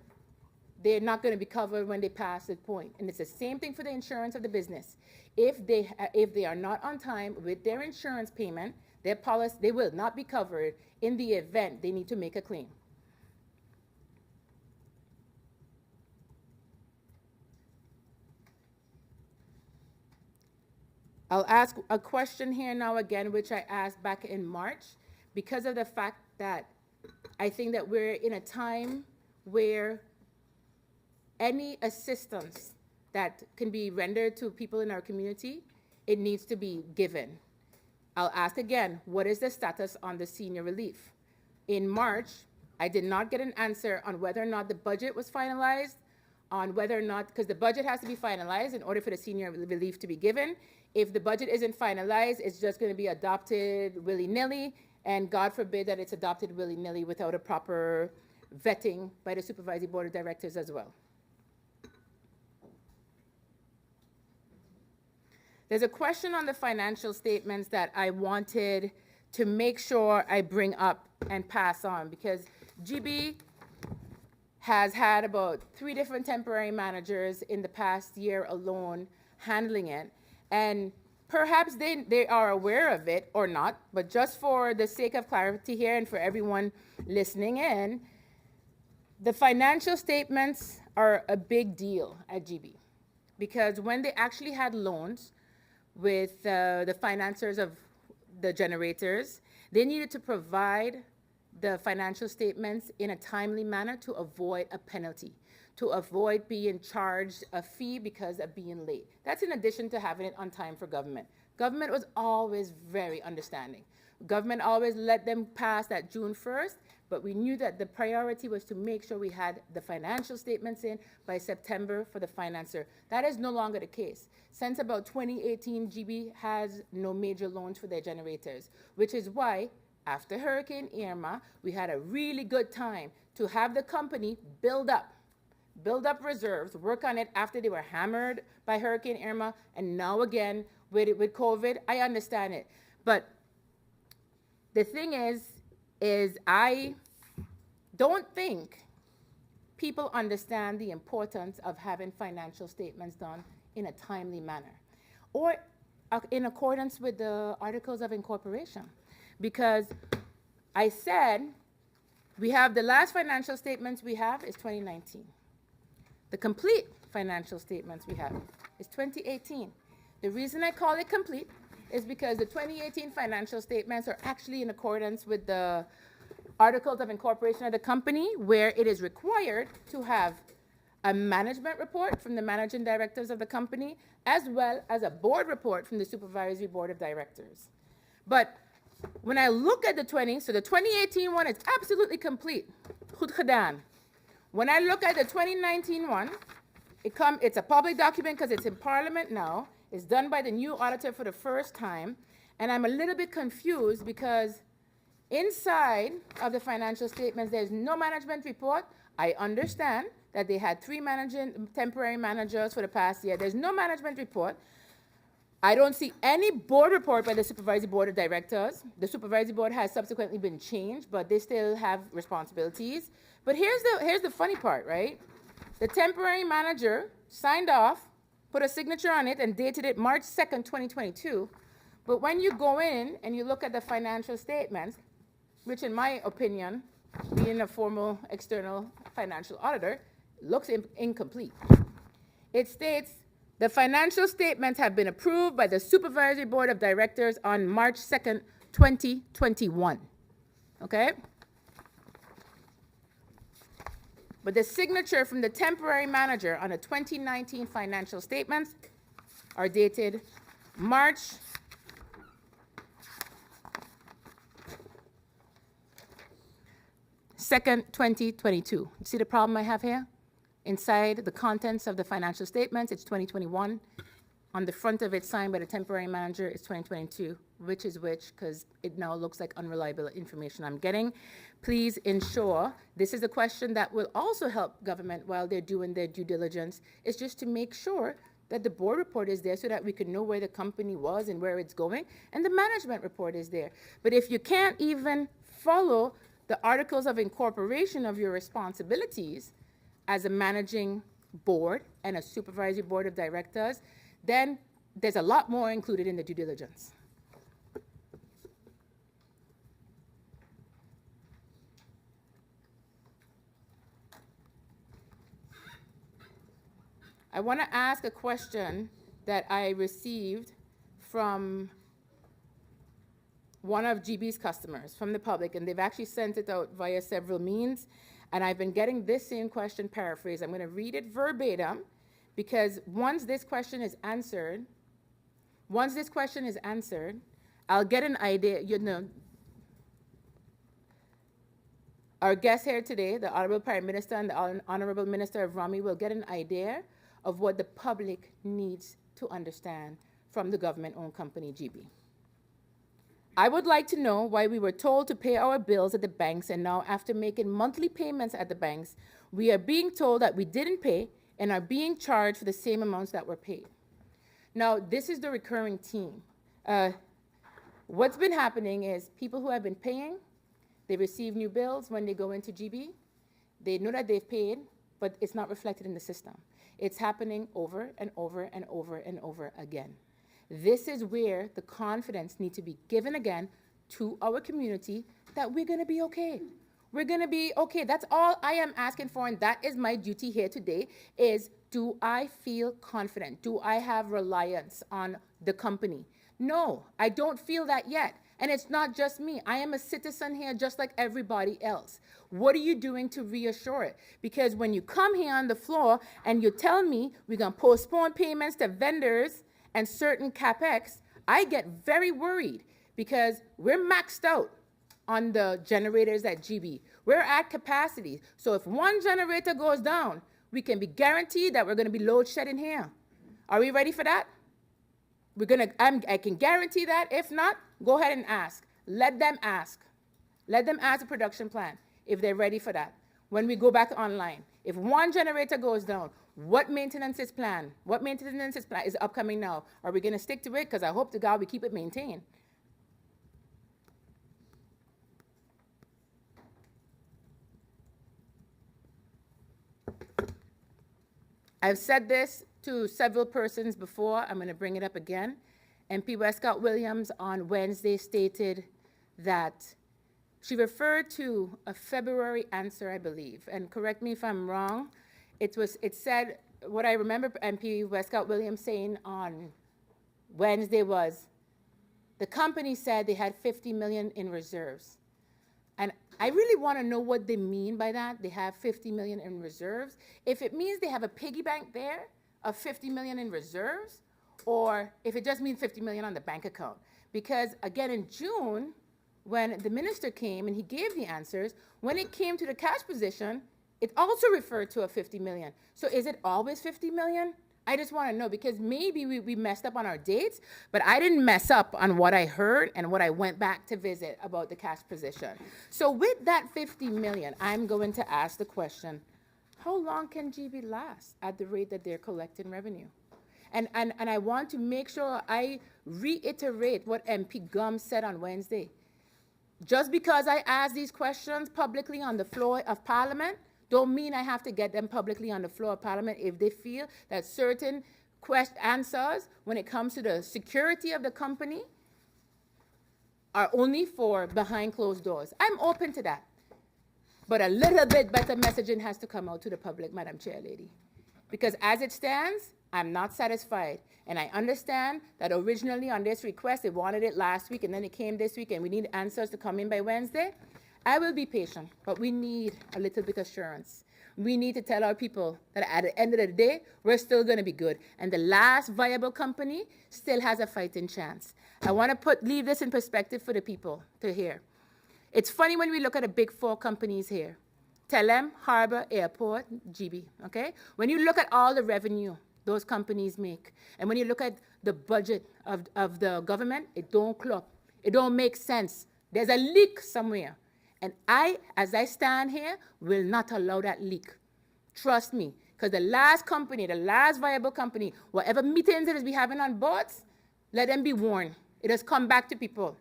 they're not going to be covered when they pass that point. And it's the same thing for the insurance of the business. If they are not on time with their insurance payment, Their policy, they will not be covered in the event they need to make a claim. I'll ask a question here now again, which I asked back in March, because of the fact that I think that we're in a time where any assistance that can be rendered to people in our community, it needs to be given. I'll ask again, what is the status on the senior relief? In March, I did not get an answer on whether or not the budget was finalized, on whether or not, because the budget has to be finalized in order for the senior relief to be given. If the budget isn't finalized, it's just going to be adopted willy-nilly, and God forbid that it's adopted willy-nilly without a proper vetting by the Supervisory Board of Directors as well. There's a question on the financial statements that I wanted to make sure I bring up and pass on, because GB has had about 3 different temporary managers in the past year alone handling it. And perhaps they are aware of it or not, but just for the sake of clarity here and for everyone listening in, the financial statements are a big deal at GB, because when they actually had loans with the financiers of the generators, they needed to provide the financial statements in a timely manner to avoid a penalty, to avoid being charged a fee because of being late. That's in addition to having it on time for government. Government was always very understanding. Government always let them pass that June 1st, but we knew that the priority was to make sure we had the financial statements in by September for the financer. That is no longer the case. Since about 2018, GB has no major loans for their generators, which is why after Hurricane Irma, we had a really good time to have the company build up reserves, work on it after they were hammered by Hurricane Irma, and now again with COVID. I understand it, but the thing is I don't think people understand the importance of having financial statements done in a timely manner or in accordance with the Articles of Incorporation. Because I said we have the last financial statements we have is 2019. The complete financial statements we have is 2018. The reason I call it complete is because the 2018 financial statements are actually in accordance with the Articles of Incorporation of the company, where it is required to have a management report from the managing directors of the company, as well as a board report from the Supervisory Board of Directors. But when I look at the 2018 one is absolutely complete. Goed gedaan. When I look at the 2019 one, it's a public document because it's in Parliament now. It's done by the new auditor for the first time. And I'm a little bit confused because inside of the financial statements, there's no management report. I understand that they had 3 temporary managers for the past year. There's no management report. I don't see any board report by the Supervisory Board of Directors. The Supervisory Board has subsequently been changed, but they still have responsibilities. But here's the funny part, right? The temporary manager signed off, put a signature on it, and dated it March 2nd, 2022. But when you go in and you look at the financial statements, which in my opinion, being a formal external financial auditor, looks incomplete. It states, the financial statements have been approved by the Supervisory Board of Directors on March 2nd, 2021. Okay? But the signature from the temporary manager on the 2019 financial statements are dated March 2nd, 2022. See the problem I have here? Inside the contents of the financial statements, it's 2021. On the front of it, signed by the temporary manager, it's 2022. Which is which, because it now looks like unreliable information I'm getting. Please ensure, this is a question that will also help government while they're doing their due diligence, is just to make sure that the board report is there so that we can know where the company was and where it's going, and the management report is there. But if you can't even follow the Articles of Incorporation of your responsibilities as a managing board and a Supervisory Board of Directors, then there's a lot more included in the due diligence. I want to ask a question that I received from one of GB's customers, from the public, and they've actually sent it out via several means, and I've been getting this same question paraphrased. I'm going to read it verbatim, because once this question is answered, I'll get an idea, you know. Our guest here today, the Honorable Prime Minister and the Honorable Minister of Rami, will get an idea of what the public needs to understand from the government-owned company, GB. I would like to know why we were told to pay our bills at the banks, and now after making monthly payments at the banks, we are being told that we didn't pay and are being charged for the same amounts that were paid. Now, this is the recurring theme. What's been happening is people who have been paying, they receive new bills when they go into GB. They know that they've paid, but it's not reflected in the system. It's happening over and over and over and over again. This is where the confidence needs to be given again to our community that we're going to be okay. We're going to be okay. That's all I am asking for, and that is my duty here today, is do I feel confident? Do I have reliance on the company? No, I don't feel that yet. And it's not just me. I am a citizen here just like everybody else. What are you doing to reassure it? Because when you come here on the floor and you tell me we're going to postpone payments to vendors and certain CapEx, I get very worried because we're maxed out on the generators at GB. We're at capacity. So if one generator goes down, we can be guaranteed that we're going to be load shedding here. Are we ready for that? I can guarantee that. If not, go ahead and ask. Let them ask. Let them ask the production plan if they're ready for that. When we go back online, if one generator goes down, what maintenance is planned? What maintenance is upcoming now? Are we going to stick to it? Because I hope to God we keep it maintained. I've said this to several persons before. I'm going to bring it up again. MP Westcott Williams on Wednesday stated that she referred to a February answer, I believe, and correct me if I'm wrong. It said, what I remember MP Westcott Williams saying on Wednesday was, the company said they had $50 million in reserves. And I really want to know what they mean by that. They have $50 million in reserves. If it means they have a piggy bank there of $50 million in reserves, or if it just means $50 million on the bank account. Because again, in June, when the minister came and he gave the answers, when it came to the cash position, it also referred to a $50 million. So is it always $50 million? I just want to know, because maybe we messed up on our dates, but I didn't mess up on what I heard and what I went back to visit about the cash position. So with that $50 million, I'm going to ask the question, how long can GB last at the rate that they're collecting revenue? And I want to make sure I reiterate what MP Gum said on Wednesday. Just because I ask these questions publicly on the floor of Parliament, don't mean I have to get them publicly on the floor of Parliament if they feel that certain answers when it comes to the security of the company are only for behind closed doors. I'm open to that. But a little bit better messaging has to come out to the public, Madam Chair Lady. Because as it stands, I'm not satisfied. And I understand that originally on this request, they wanted it last week, and then it came this week, and we need answers to come in by Wednesday. I will be patient, but we need a little bit of assurance. We need to tell our people that at the end of the day, we're still going to be good. And the last viable company still has a fighting chance. I want to leave this in perspective for the people to hear. It's funny when we look at the big four companies here. Telem, Harbor, Airport, GB, okay? When you look at all the revenue those companies make, and when you look at the budget of the government, it don't clock. It don't make sense. There's a leak somewhere. And I, as I stand here, will not allow that leak. Trust me, because the last company, the last viable company, whatever meetings it is we having on boards, let them be warned. It has come back to people.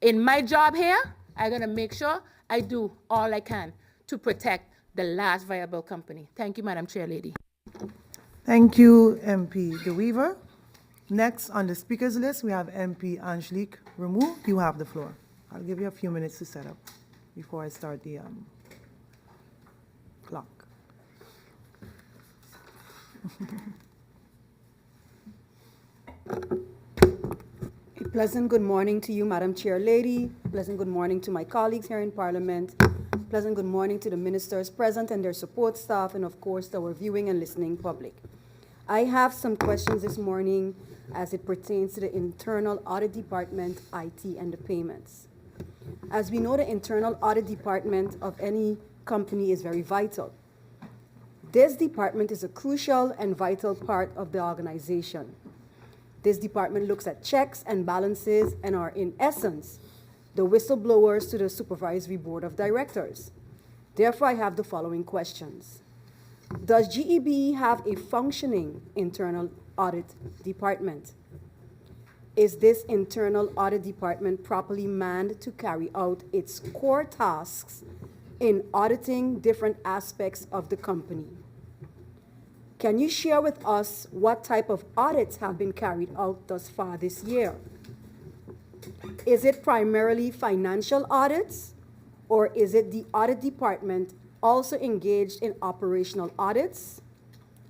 In my job here, I'm going to make sure I do all I can to protect the last viable company. Thank you, Madam Chair Lady. Thank you, MP De Weaver. Next on the speakers list, we have MP Angelique Rameau. You have the floor. I'll give you a few minutes to set up before I start the clock. A pleasant good morning to you, Madam Chair Lady. Pleasant good morning to my colleagues here in Parliament. Pleasant good morning to the ministers present and their support staff, and of course, the viewing and listening public. I have some questions this morning as it pertains to the Internal Audit Department, IT, and the payments. As we know, the Internal Audit Department of any company is very vital. This department is a crucial and vital part of the organization. This department looks at checks and balances and are, in essence, the whistleblowers to the Supervisory Board of Directors. Therefore, I have the following questions. Does GEBE have a functioning internal audit department? Is this internal audit department properly manned to carry out its core tasks in auditing different aspects of the company? Can you share with us what type of audits have been carried out thus far this year? Is it primarily financial audits, or is it the audit department also engaged in operational audits,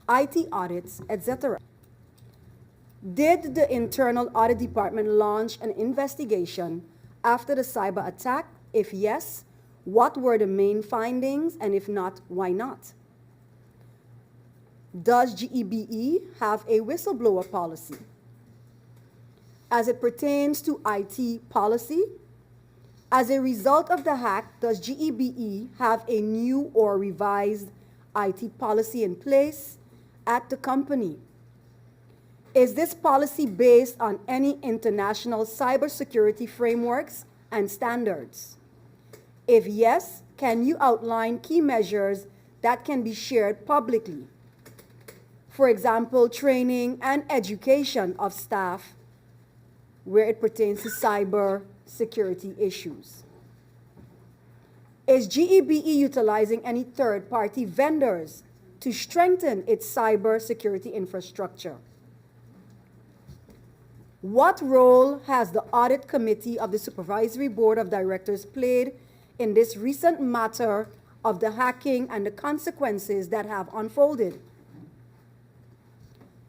IT audits, etc.? Did the Internal Audit Department launch an investigation after the cyber attack? If yes, what were the main findings, and if not, why not? Does GEBE have a whistleblower policy? As it pertains to IT policy, as a result of the hack, does GEBE have a new or revised IT policy in place at the company? Is this policy based on any international cybersecurity frameworks and standards? If yes, can you outline key measures that can be shared publicly? For example, training and education of staff where it pertains to cyber security issues. Is GEBE utilizing any third-party vendors to strengthen its cyber security infrastructure? What role has the Audit Committee of the Supervisory Board of Directors played in this recent matter of the hacking and the consequences that have unfolded?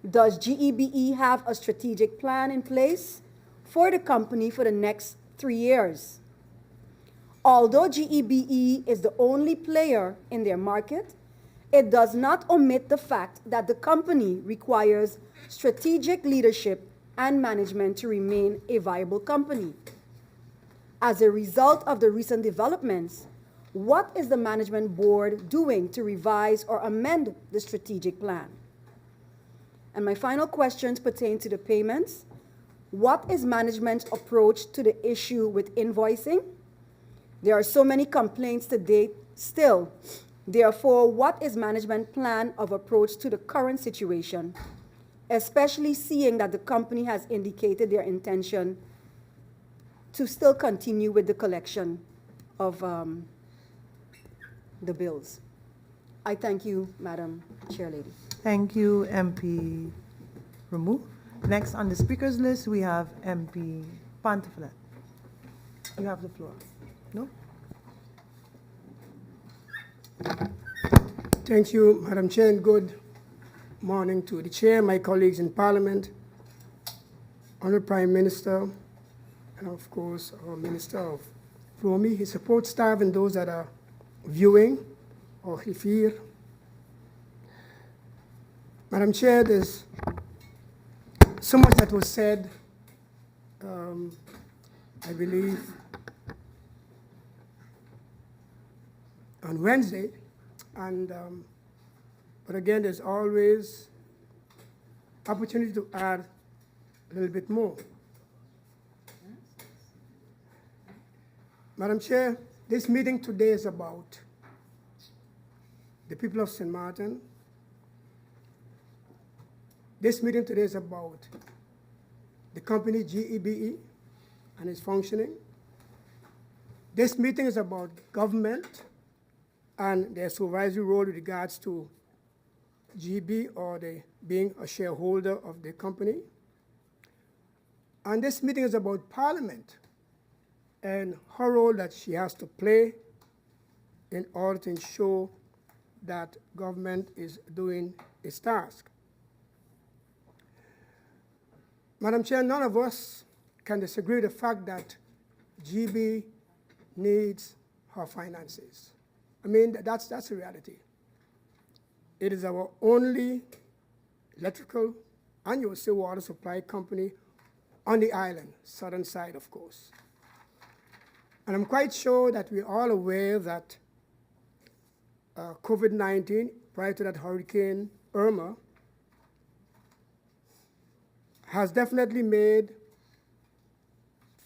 Does GEBE have a strategic plan in place for the company for the next 3 years? Although GEBE is the only player in their market, it does not omit the fact that the company requires strategic leadership and management to remain a viable company. As a result of the recent developments, what is the management board doing to revise or amend the strategic plan? And my final questions pertain to the payments. What is management's approach to the issue with invoicing? There are so many complaints to date still. Therefore, what is management's plan of approach to the current situation, especially seeing that the company has indicated their intention to still continue with the collection of the bills? I thank you, Madam Chair Lady. Thank you, MP Ramu. Next on the speakers list, we have MP Pantaflet. You have the floor. No? Thank you, Madam Chair, and good morning to the Chair, my colleagues in Parliament, Honourable Prime Minister, and of course, our Minister of Romy, his support staff, and those that are viewing or here. Madam Chair, there's so much that was said, I believe, on Wednesday, and but again, there's always opportunity to add a little bit more. Madam Chair, this meeting today is about the people of St. Martin. This meeting today is about the company GEBE and its functioning. This meeting is about government and their supervisory role with regards to GEBE or being a shareholder of the company. And this meeting is about Parliament and her role that she has to play in order to ensure that government is doing its task. Madam Chair, none of us can disagree with the fact that GB needs her finances. I mean, that's a reality. It is our only electrical and you will say water supply company on the island, southern side, of course. And I'm quite sure that we're all aware that COVID-19, prior to that Hurricane Irma, has definitely made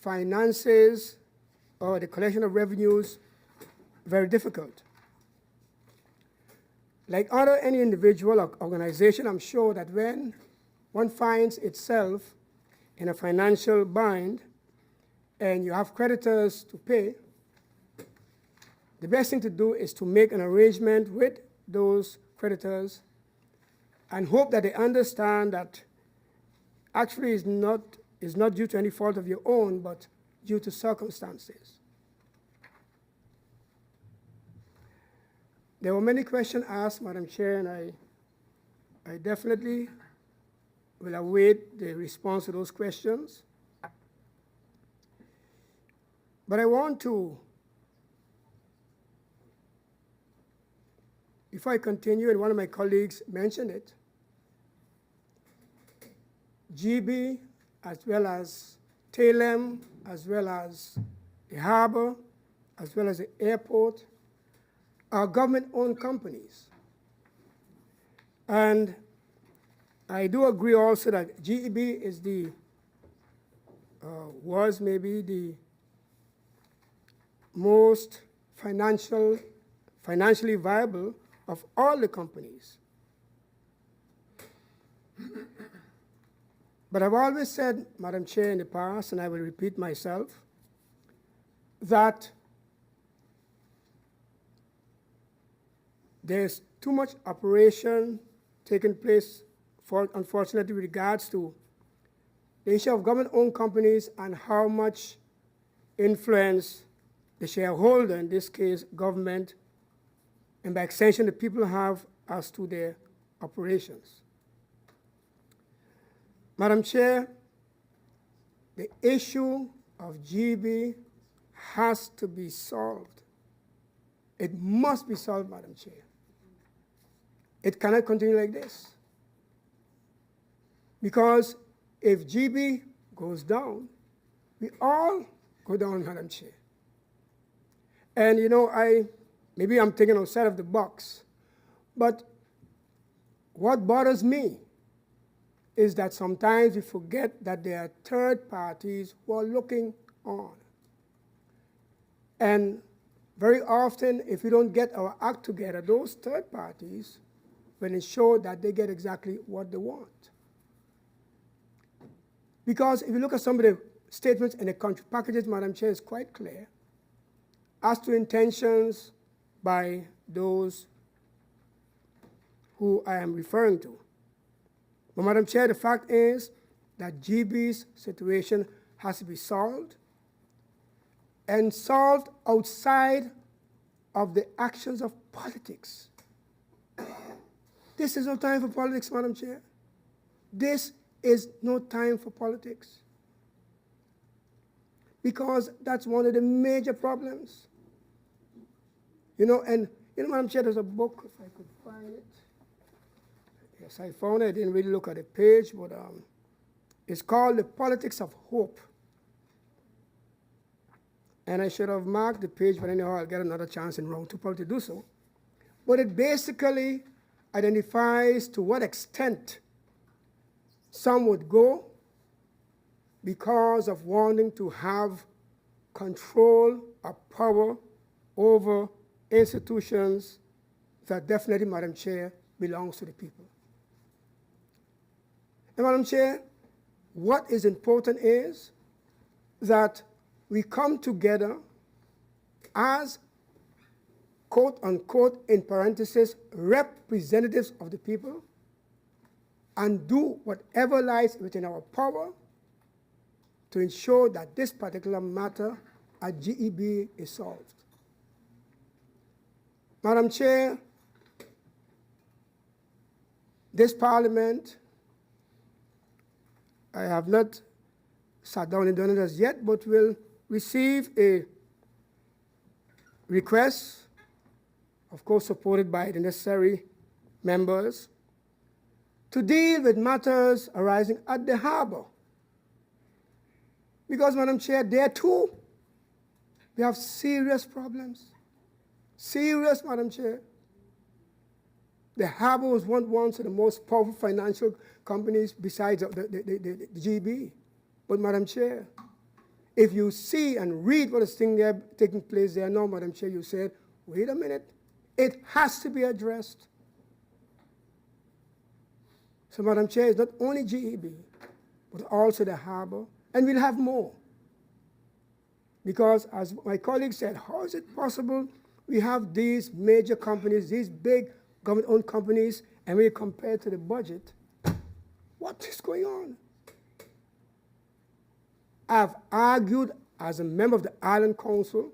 finances or the collection of revenues very difficult. Like any individual or organization, I'm sure that when one finds itself in a financial bind and you have creditors to pay, the best thing to do is to make an arrangement with those creditors and hope that they understand that actually is not due to any fault of your own, but due to circumstances. There were many questions asked, Madam Chair, and I definitely will await the response to those questions. But I want to, before I continue, and one of my colleagues mentioned it, GB, as well as TALEM, as well as the harbor, as well as the airport, are government-owned companies. And I do agree also that GEB is was maybe the most financially viable of all the companies. But I've always said, Madam Chair, in the past, and I will repeat myself, that there's too much operation taking place, unfortunately, with regards to the issue of government-owned companies and how much influence the shareholder, in this case government, and by extension the people have as to their operations. Madam Chair, the issue of GB has to be solved. It must be solved, Madam Chair. It cannot continue like this. Because if GB goes down, we all go down, Madam Chair. And you know, maybe I'm thinking outside of the box, but what bothers me is that sometimes we forget that there are third parties who are looking on. And very often, if we don't get our act together, those third parties will ensure that they get exactly what they want. Because if you look at some of the statements in the country packages, Madam Chair, it's quite clear as to intentions by those who I am referring to. But Madam Chair, the fact is that GB's situation has to be solved, and solved outside of the actions of politics. This is no time for politics, Madam Chair. This is no time for politics. Because that's one of the major problems. You know, and you know, Madam Chair, there's a book, if I could find it. Yes, I found it. I didn't really look at the page, but it's called The Politics of Hope. And I should have marked the page, but anyhow, I'll get another chance in round two probably to do so. But it basically identifies to what extent some would go because of wanting to have control or power over institutions that definitely, Madam Chair, belongs to the people. And Madam Chair, what is important is that we come together as, quote unquote, in parentheses, representatives of the people, and do whatever lies within our power to ensure that this particular matter at GEB is solved. Madam Chair, this Parliament I have not sat down and done it as yet, but will receive a request, of course supported by the necessary members, to deal with matters arising at the harbor. Because, Madam Chair, there too, we have serious problems. Serious, Madam Chair. The harbor was once of the most powerful financial companies besides the GB. But, Madam Chair, if you see and read what is taking place there now, Madam Chair, you said, wait a minute, it has to be addressed. So, Madam Chair, it's not only GEB, but also the harbor, and we'll have more. Because, as my colleague said, how is it possible we have these major companies, these big government-owned companies, and we compare to the budget? What is going on? I've argued as a member of the Island Council,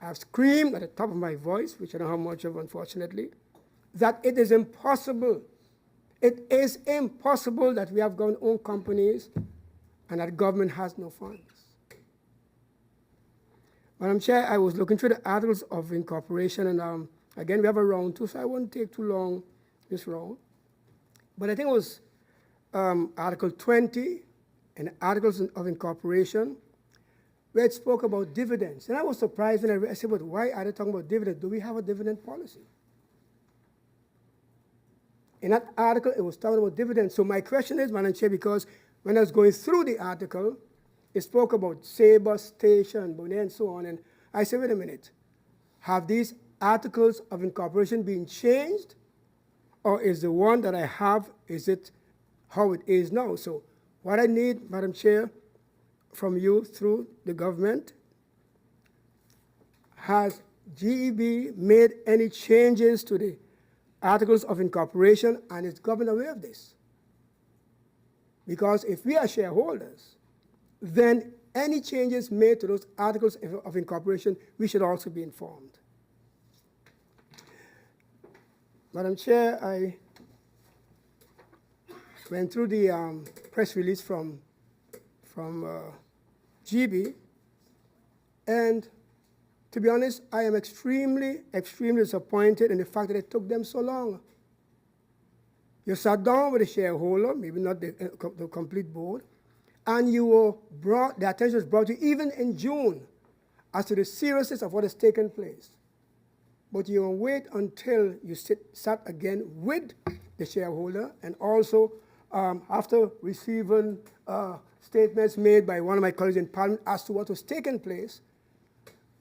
I've screamed at the top of my voice, which I don't have much of, unfortunately, that it is impossible. It is impossible that we have government-owned companies and that government has no funds. Madam Chair, I was looking through the articles of incorporation, and again, we have a round two, so I won't take too long this round. But I think it was Article 20 and Articles of Incorporation, where it spoke about dividends. And I was surprised when I read, I said, but why are they talking about dividends? Do we have a dividend policy? In that article, it was talking about dividends. So my question is, Madam Chair, because when I was going through the article, it spoke about Sabre, Station, Bonet, and so on. And I said, wait a minute. Have these articles of incorporation been changed? Or is the one that I have, is it how it is now? So what I need, Madam Chair, from you through the government, has GEB made any changes to the articles of incorporation, and is government aware of this? Because if we are shareholders, then any changes made to those articles of incorporation, we should also be informed. Madam Chair, I went through the press release from GB, and to be honest, I am extremely, extremely disappointed in the fact that it took them so long. You sat down with the shareholder, maybe not the complete board, and you were brought, the attention was brought to you even in June as to the seriousness of what has taken place. But you wait until you sat again with the shareholder, and also after receiving statements made by one of my colleagues in Parliament as to what was taking place,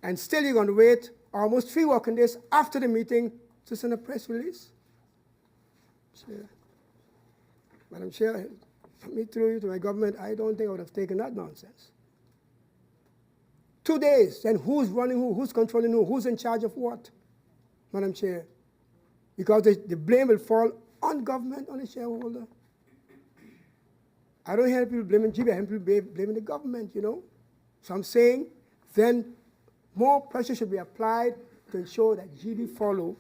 and still you're going to wait almost 3 working days after the meeting to send a press release? Chair. Madam Chair, for me through you to my government, I don't think I would have taken that nonsense. 2 days, then who's running who, who's controlling who, who's in charge of what, Madam Chair? Because the blame will fall on government, on the shareholder. I don't hear people blaming GB, I hear people blaming the government, you know. So I'm saying then more pressure should be applied to ensure that GB follow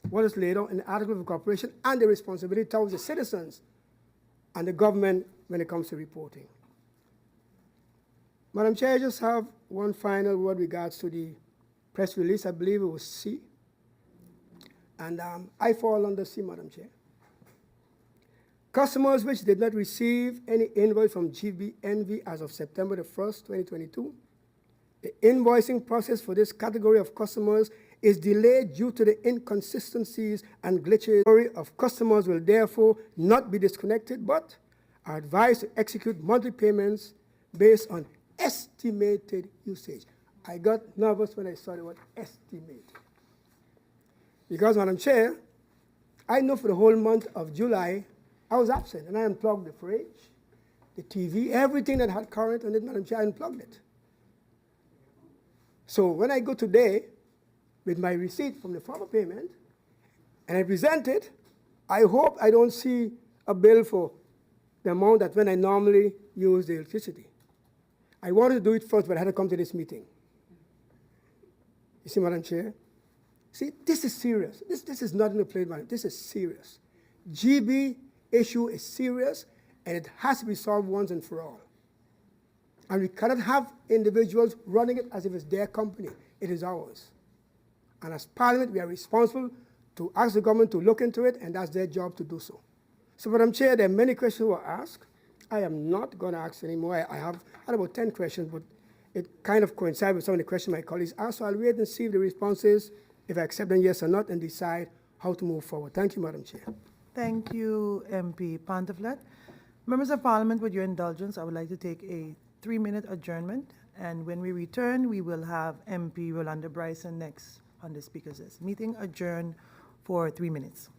what is laid out in the Article of Incorporation and the responsibility towards the citizens and the government when it comes to reporting. Madam Chair, I just have one final word regards to the press release. I believe it was C. And I fall under C, Madam Chair. Customers which did not receive any invoice from GBNV as of September the 1st, 2022, the invoicing process for this category of customers is delayed due to the inconsistencies and glitches. Of customers will therefore not be disconnected, but are advised to execute monthly payments based on estimated usage. I got nervous when I saw the word estimate. Because, Madam Chair, I know for the whole month of July, I was absent, and I unplugged the fridge, the TV, everything that had current on it, Madam Chair, I unplugged it. So when I go today with my receipt from the former payment, and I present it, I hope I don't see a bill for the amount that when I normally use the electricity. I wanted to do it first, but I had to come to this meeting. You see, Madam Chair? See, this is serious. This is not in the play, Madam. This is serious. GB issue is serious, and it has to be solved once and for all. And we cannot have individuals running it as if it's their company. It is ours. And as Parliament, we are responsible to ask the government to look into it, and that's their job to do so. So, Madam Chair, there are many questions were asked. I am not going to ask anymore. I have had about 10 questions, but it kind of coincides with some of the questions my colleagues asked. So I'll wait and see if the responses, if I accept them yes or not, and decide how to move forward. Thank you, Madam Chair. Thank you, MP Pantaflet. Members of Parliament, with your indulgence, I would like to take a 3-minute adjournment. And when we return, we will have MP Rolanda Bryson next on the speaker's list. Meeting adjourned for 3 minutes.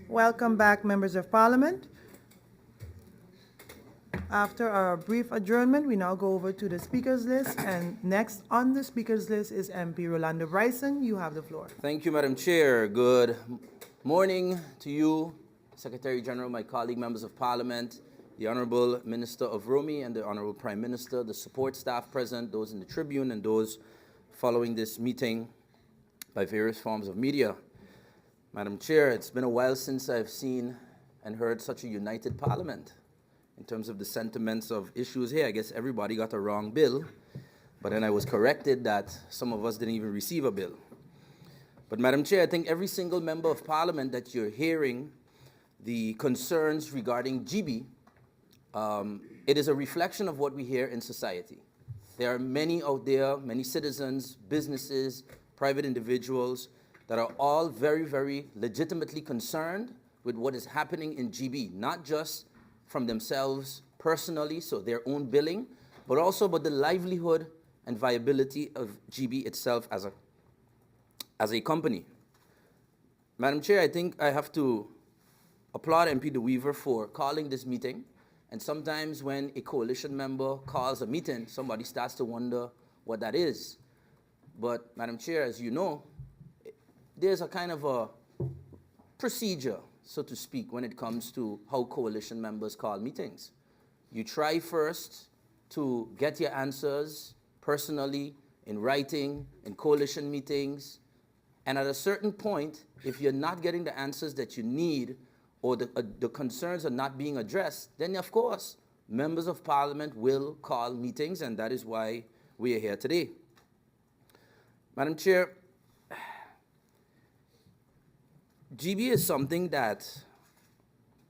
Welcome back, members of parliament. After our brief adjournment, we now go over to the speakers list, and next on the speakers list is MP Rolando Bryson. You have the floor. Thank you, Madam Chair. Good morning to you, Secretary General, my colleague, members of Parliament, the Honorable Minister of Romy and the Honorable Prime Minister, the support staff present, those in the Tribune, and those following this meeting by various forms of media. Madam Chair, it's been a while since I've seen and heard such a united Parliament in terms of the sentiments of issues here. I guess everybody got a wrong bill, but then I was corrected that some of us didn't even receive a bill. But Madam Chair, I think every single member of Parliament that you're hearing the concerns regarding GB, it is a reflection of what we hear in society. There are many out there, many citizens, businesses, private individuals that are all very, very legitimately concerned with what is happening in GB, not just from themselves personally, so their own billing, but also about the livelihood and viability of GB itself as a company. Madam Chair, I think I have to applaud MP De Weaver for calling this meeting. And sometimes when a coalition member calls a meeting, somebody starts to wonder what that is. But Madam Chair, as you know, there's a kind of a procedure, so to speak, when it comes to how coalition members call meetings. You try first to get your answers personally, in writing, in coalition meetings, and at a certain point, if you're not getting the answers that you need, or the concerns are not being addressed, then of course, members of Parliament will call meetings, and that is why we are here today. Madam Chair, GB is something that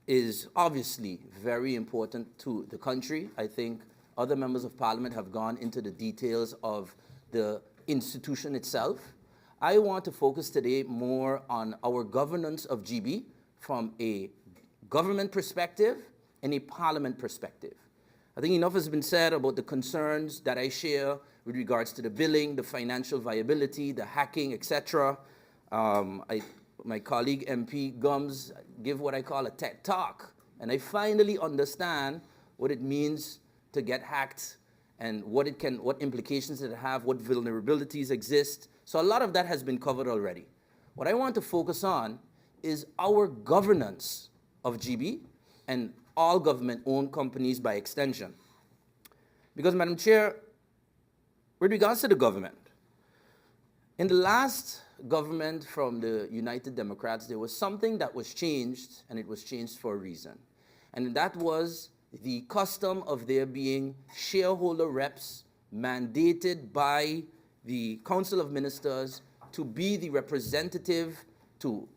is obviously very important to the country. I think other members of Parliament have gone into the details of the institution itself. I want to focus today more on our governance of GB from a government perspective and a Parliament perspective. I think enough has been said about the concerns that I share with regards to the billing, the financial viability, the hacking, etc. My colleague MP Gums give what I call a TED Talk, and I finally understand what it means to get hacked and what implications it have, what vulnerabilities exist. So a lot of that has been covered already. What I want to focus on is our governance of GB and all government-owned companies by extension. Because, Madam Chair, with regards to the government, in the last government from the United Democrats, there was something that was changed, and it was changed for a reason. And that was the custom of there being shareholder reps mandated by the Council of Ministers to be the representative to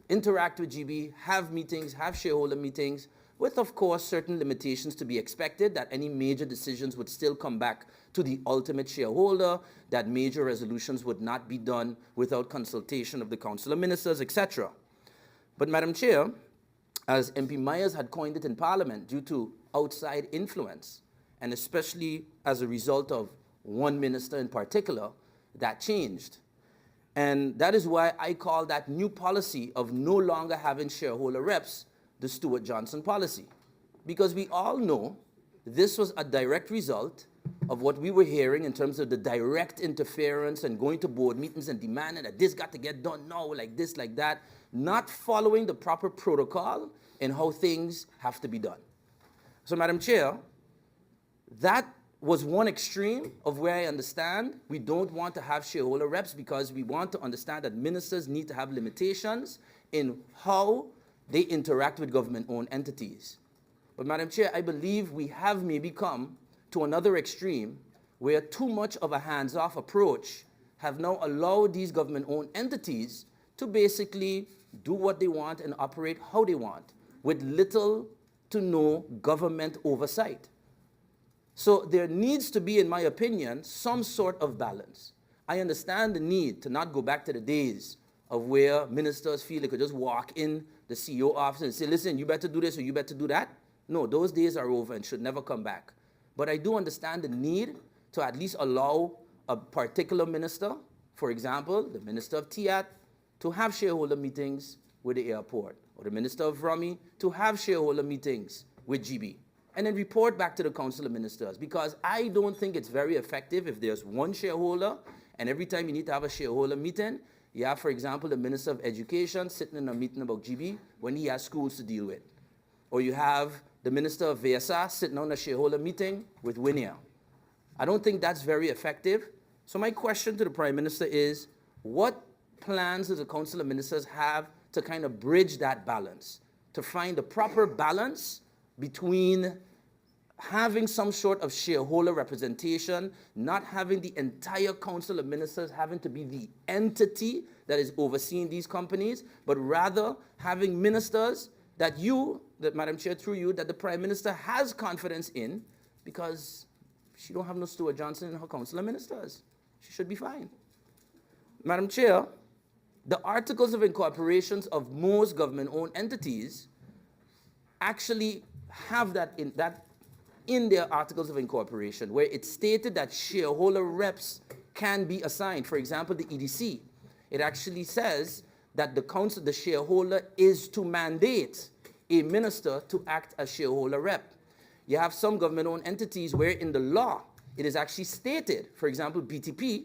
interact with GB, have meetings, have shareholder meetings, with, of course, certain limitations to be expected, that any major decisions would still come back to the ultimate shareholder, that major resolutions would not be done without consultation of the Council of Ministers, etc. But, Madam Chair, as MP Myers had coined it in Parliament, due to outside influence, and especially as a result of one minister in particular, that changed. And that is why I call that new policy of no longer having shareholder reps the Stewart-Johnson policy. Because we all know this was a direct result of what we were hearing in terms of the direct interference and going to board meetings and demanding that this got to get done now, like this, like that, not following the proper protocol in how things have to be done. So, Madam Chair, that was one extreme of where I understand we don't want to have shareholder reps, because we want to understand that ministers need to have limitations in how they interact with government-owned entities. But, Madam Chair, I believe we have maybe come to another extreme where too much of a hands-off approach have now allowed these government-owned entities to basically do what they want and operate how they want, with little to no government oversight. So there needs to be, in my opinion, some sort of balance. I understand the need to not go back to the days of where ministers feel they could just walk in the CEO office and say, listen, you better do this or you better do that. No, those days are over and should never come back. But I do understand the need to at least allow a particular minister, for example, the Minister of TIAT, to have shareholder meetings with the airport, or the Minister of Rummy to have shareholder meetings with GB, and then report back to the Council of Ministers, because I don't think it's very effective if there's one shareholder, and every time you need to have a shareholder meeting, you have, for example, the Minister of Education sitting in a meeting about GB when he has schools to deal with. Or you have the Minister of VSA sitting on a shareholder meeting with Winia. I don't think that's very effective. So my question to the Prime Minister is, what plans does the Council of Ministers have to kind of bridge that balance, to find the proper balance between having some sort of shareholder representation, not having the entire Council of Ministers having to be the entity that is overseeing these companies, but rather having ministers that Madam Chair, through you, that the Prime Minister has confidence in, because she don't have no Stuart Johnson in her Council of Ministers. She should be fine. Madam Chair, the articles of incorporations of most government-owned entities actually have that in their articles of incorporation, where it's stated that shareholder reps can be assigned. For example, the EDC, it actually says that the shareholder is to mandate a minister to act as shareholder rep. You have some government-owned entities where in the law it is actually stated, for example, BTP,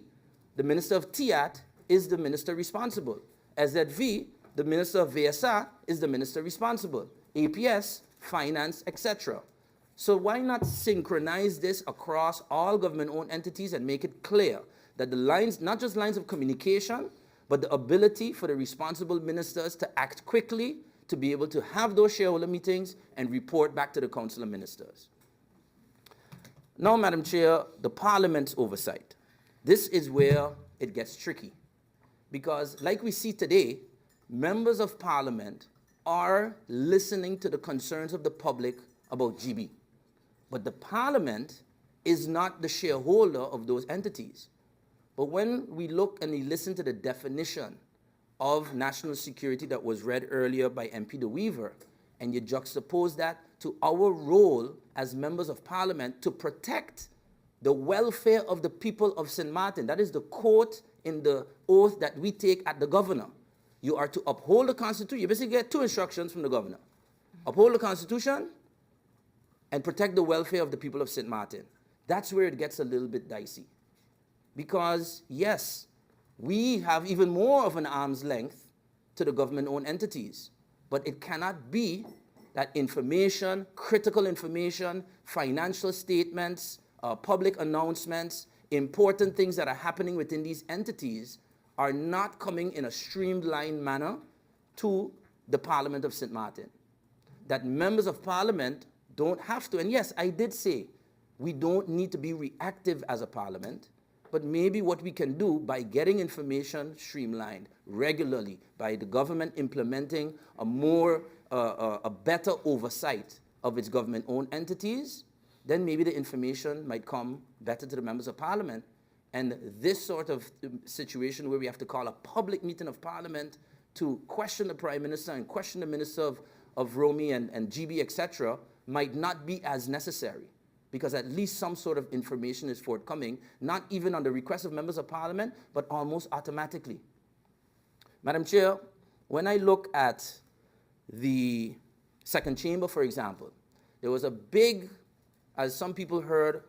the Minister of TIAT is the minister responsible. SZV, the Minister of VSA is the minister responsible. APS, Finance, etc. So why not synchronize this across all government-owned entities and make it clear that the lines, not just lines of communication, but the ability for the responsible ministers to act quickly, to be able to have those shareholder meetings and report back to the Council of Ministers. Now, Madam Chair, the Parliament's oversight. This is where it gets tricky, because like we see today, members of Parliament are listening to the concerns of the public about GB. But the Parliament is not the shareholder of those entities. But when we look and we listen to the definition of national security that was read earlier by MP De Weaver, and you juxtapose that to our role as members of Parliament to protect the welfare of the people of St. Martin, that is the quote in the oath that we take at the governor. You are to uphold the Constitution. You basically get two instructions from the governor. Uphold the Constitution and protect the welfare of the people of St. Martin. That's where it gets a little bit dicey. Because, yes, we have even more of an arm's length to the government-owned entities. But it cannot be that information, critical information, financial statements, public announcements, important things that are happening within these entities are not coming in a streamlined manner to the Parliament of St. Martin. That members of Parliament don't have to, and yes, I did say we don't need to be reactive as a Parliament, but maybe what we can do by getting information streamlined regularly, by the government implementing a better oversight of its government-owned entities, then maybe the information might come better to the members of Parliament. And this sort of situation where we have to call a public meeting of Parliament to question the Prime Minister and question the Minister of Romy and GB, etc., might not be as necessary, because at least some sort of information is forthcoming, not even on the request of members of Parliament, but almost automatically. Madam Chair, when I look at the second chamber, for example, there was a big, as some people heard,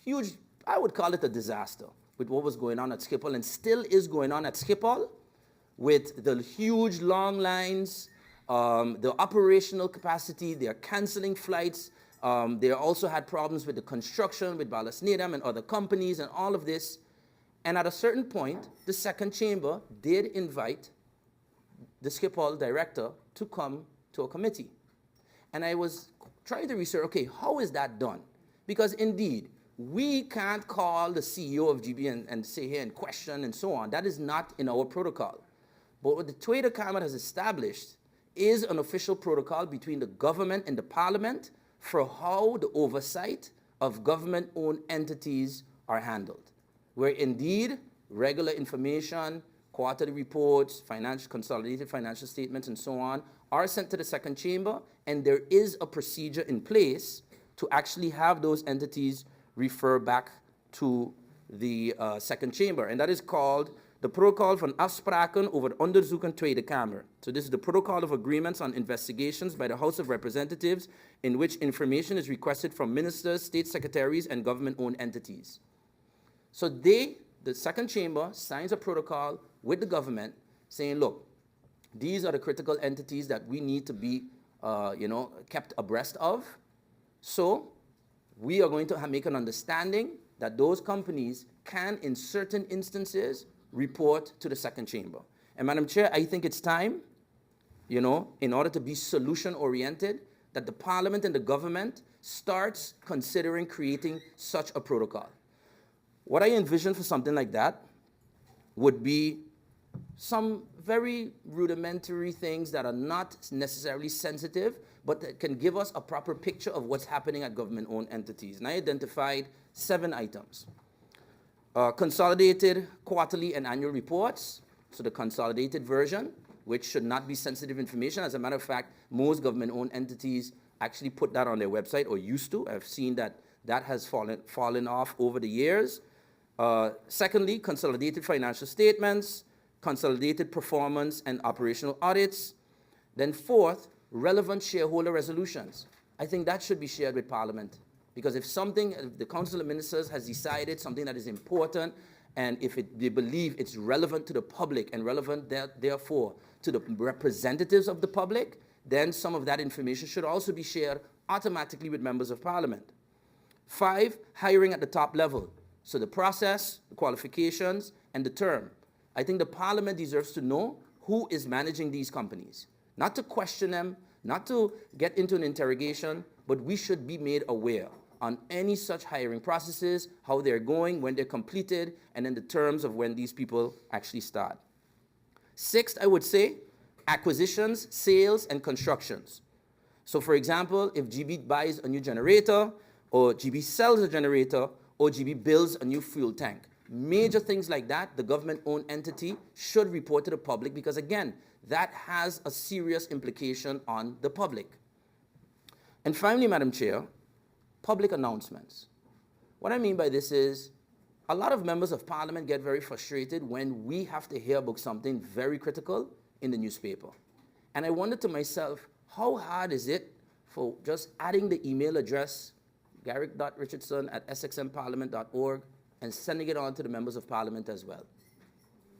huge, I would call it a disaster with what was going on at Schiphol and still is going on at Schiphol, with the huge long lines, the operational capacity, they're canceling flights. They also had problems with the construction, with Ballasnedam and other companies and all of this. And at a certain point, the second chamber did invite the Schiphol director to come to a committee. And I was trying to research, okay, how is that done? Because indeed, we can't call the CEO of GB and say here and question and so on. That is not in our protocol. But what the Tweede Kamer has established is an official protocol between the government and the Parliament for how the oversight of government-owned entities are handled, where indeed regular information, quarterly reports, consolidated financial statements, and so on are sent to the second chamber, and there is a procedure in place to actually have those entities refer back to the second chamber, and that is called the protocol van afspraken over onderzoek in Tweede Kamer. So this is the protocol of agreements on investigations by the House of Representatives in which information is requested from ministers, state secretaries, and government-owned entities. So the second chamber, signs a protocol with the government saying, look, these are the critical entities that we need to be, kept abreast of. So we are going to make an understanding that those companies can, in certain instances, report to the second chamber. And Madam Chair, I think it's time, in order to be solution-oriented, that the Parliament and the government starts considering creating such a protocol. What I envision for something like that would be some very rudimentary things that are not necessarily sensitive, but that can give us a proper picture of what's happening at government-owned entities. And I identified 7 items. Consolidated quarterly and annual reports, so the consolidated version, which should not be sensitive information. As a matter of fact, most government-owned entities actually put that on their website, or used to. I've seen that that has fallen off over the years. Secondly, consolidated financial statements, consolidated performance and operational audits. Then fourth, relevant shareholder resolutions. I think that should be shared with Parliament. Because if the Council of Ministers has decided something that is important, and if they believe it's relevant to the public and relevant, therefore, to the representatives of the public, then some of that information should also be shared automatically with members of Parliament. 5, hiring at the top level. So the process, the qualifications, and the term. I think the Parliament deserves to know who is managing these companies. Not to question them, not to get into an interrogation, but we should be made aware on any such hiring processes, how they're going, when they're completed, and then the terms of when these people actually start. 6th, I would say, acquisitions, sales, and constructions. So for example, if GB buys a new generator, or GB sells a generator, or GB builds a new fuel tank. Major things like that, the government-owned entity should report to the public because, again, that has a serious implication on the public. And finally, Madam Chair, public announcements. What I mean by this is a lot of members of Parliament get very frustrated when we have to hear about something very critical in the newspaper. And I wondered to myself, how hard is it for just adding the email address, garrick.richardson@sxmparliament.org, and sending it on to the members of Parliament as well?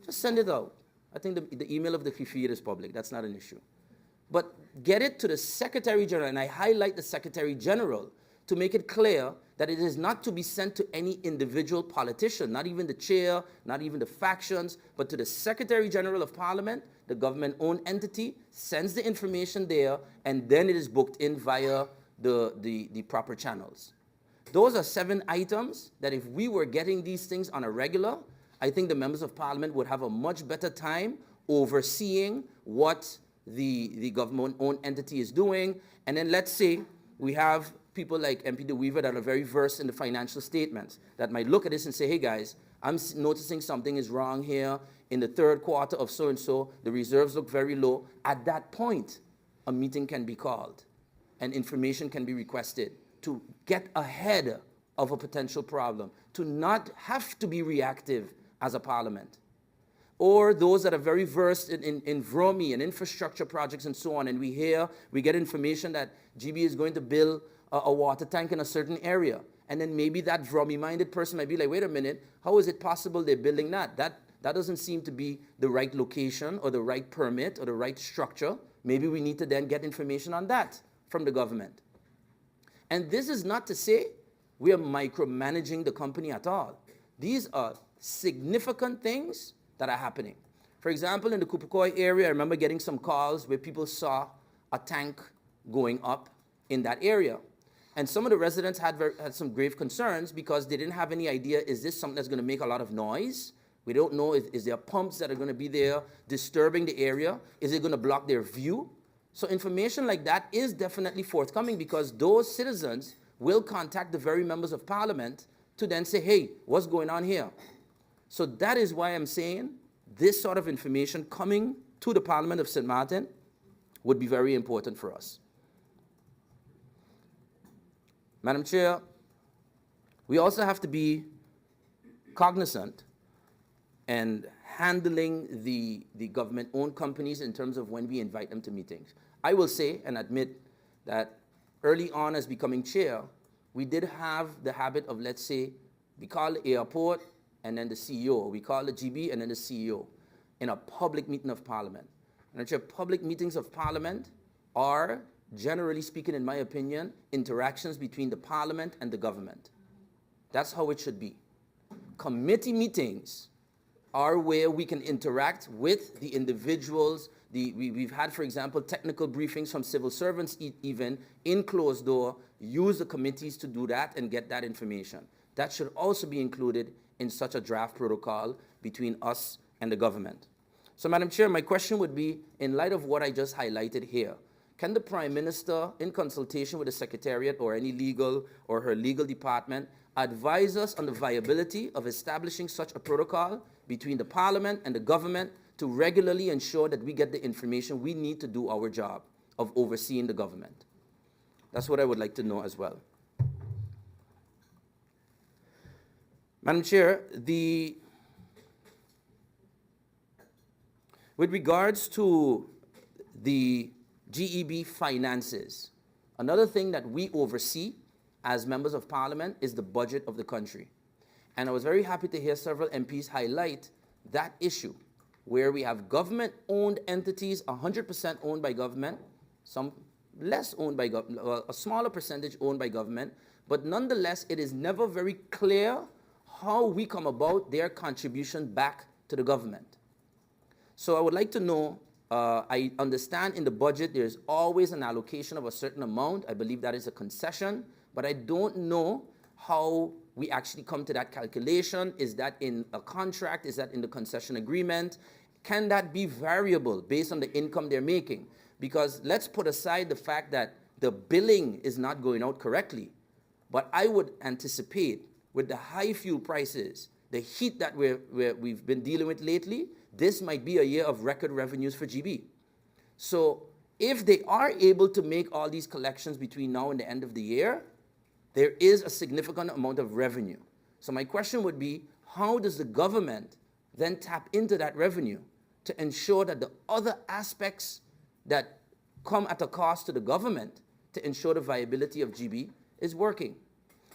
Just send it out. I think the email of the Kifir is public. That's not an issue. But get it to the Secretary General, and I highlight the Secretary General to make it clear that it is not to be sent to any individual politician, not even the chair, not even the factions, but to the Secretary General of Parliament, the government-owned entity, sends the information there, and then it is booked in via the proper channels. Those are 7 items that if we were getting these things on a regular, I think the members of Parliament would have a much better time overseeing what the government-owned entity is doing. And then let's say we have people like MP De Weaver that are very versed in the financial statements that might look at this and say, hey guys, I'm noticing something is wrong here. In the 3rd quarter of so-and-so, the reserves look very low. At that point, a meeting can be called and information can be requested to get ahead of a potential problem, to not have to be reactive as a Parliament. Or those that are very versed in VROMI and infrastructure projects and so on, and we get information that GB is going to build a water tank in a certain area. And then maybe that VROMI-minded person might be like, wait a minute, how is it possible they're building that? That doesn't seem to be the right location or the right permit or the right structure. Maybe we need to then get information on that from the government. And this is not to say we are micromanaging the company at all. These are significant things that are happening. For example, in the Kupukoi area, I remember getting some calls where people saw a tank going up in that area. And some of the residents had some grave concerns because they didn't have any idea, is this something that's going to make a lot of noise? We don't know, is there pumps that are going to be there disturbing the area? Is it going to block their view? So information like that is definitely forthcoming because those citizens will contact the very members of Parliament to then say, hey, what's going on here? So that is why I'm saying this sort of information coming to the Parliament of St. Martin would be very important for us. Madam Chair, we also have to be cognizant and handling the government-owned companies in terms of when we invite them to meetings. I will say and admit that early on as becoming chair, we did have the habit of, let's say, we call the airport and then the CEO. We call the GB and then the CEO in a public meeting of Parliament. And actually, public meetings of Parliament are, generally speaking, in my opinion, interactions between the Parliament and the government. That's how it should be. Committee meetings are where we can interact with the individuals. We've had, for example, technical briefings from civil servants even in closed door, use the committees to do that and get that information. That should also be included in such a draft protocol between us and the government. So, Madam Chair, my question would be, in light of what I just highlighted here, can the Prime Minister, in consultation with the Secretariat or any legal or her legal department, advise us on the viability of establishing such a protocol between the Parliament and the government to regularly ensure that we get the information we need to do our job of overseeing the government? That's what I would like to know as well. Madam Chair, with regards to the GEB finances, another thing that we oversee as members of Parliament is the budget of the country. And I was very happy to hear several MPs highlight that issue, where we have government-owned entities, 100% owned by government, some less owned by government, a smaller percentage owned by government, but nonetheless, it is never very clear how we come about their contribution back to the government. So I would like to know, I understand in the budget there's always an allocation of a certain amount. I believe that is a concession, but I don't know how we actually come to that calculation. Is that in a contract? Is that in the concession agreement? Can that be variable based on the income they're making? Because let's put aside the fact that the billing is not going out correctly, but I would anticipate with the high fuel prices, the heat that we've been dealing with lately, this might be a year of record revenues for GB. So if they are able to make all these collections between now and the end of the year, there is a significant amount of revenue. So my question would be, how does the government then tap into that revenue to ensure that the other aspects that come at a cost to the government to ensure the viability of GB is working?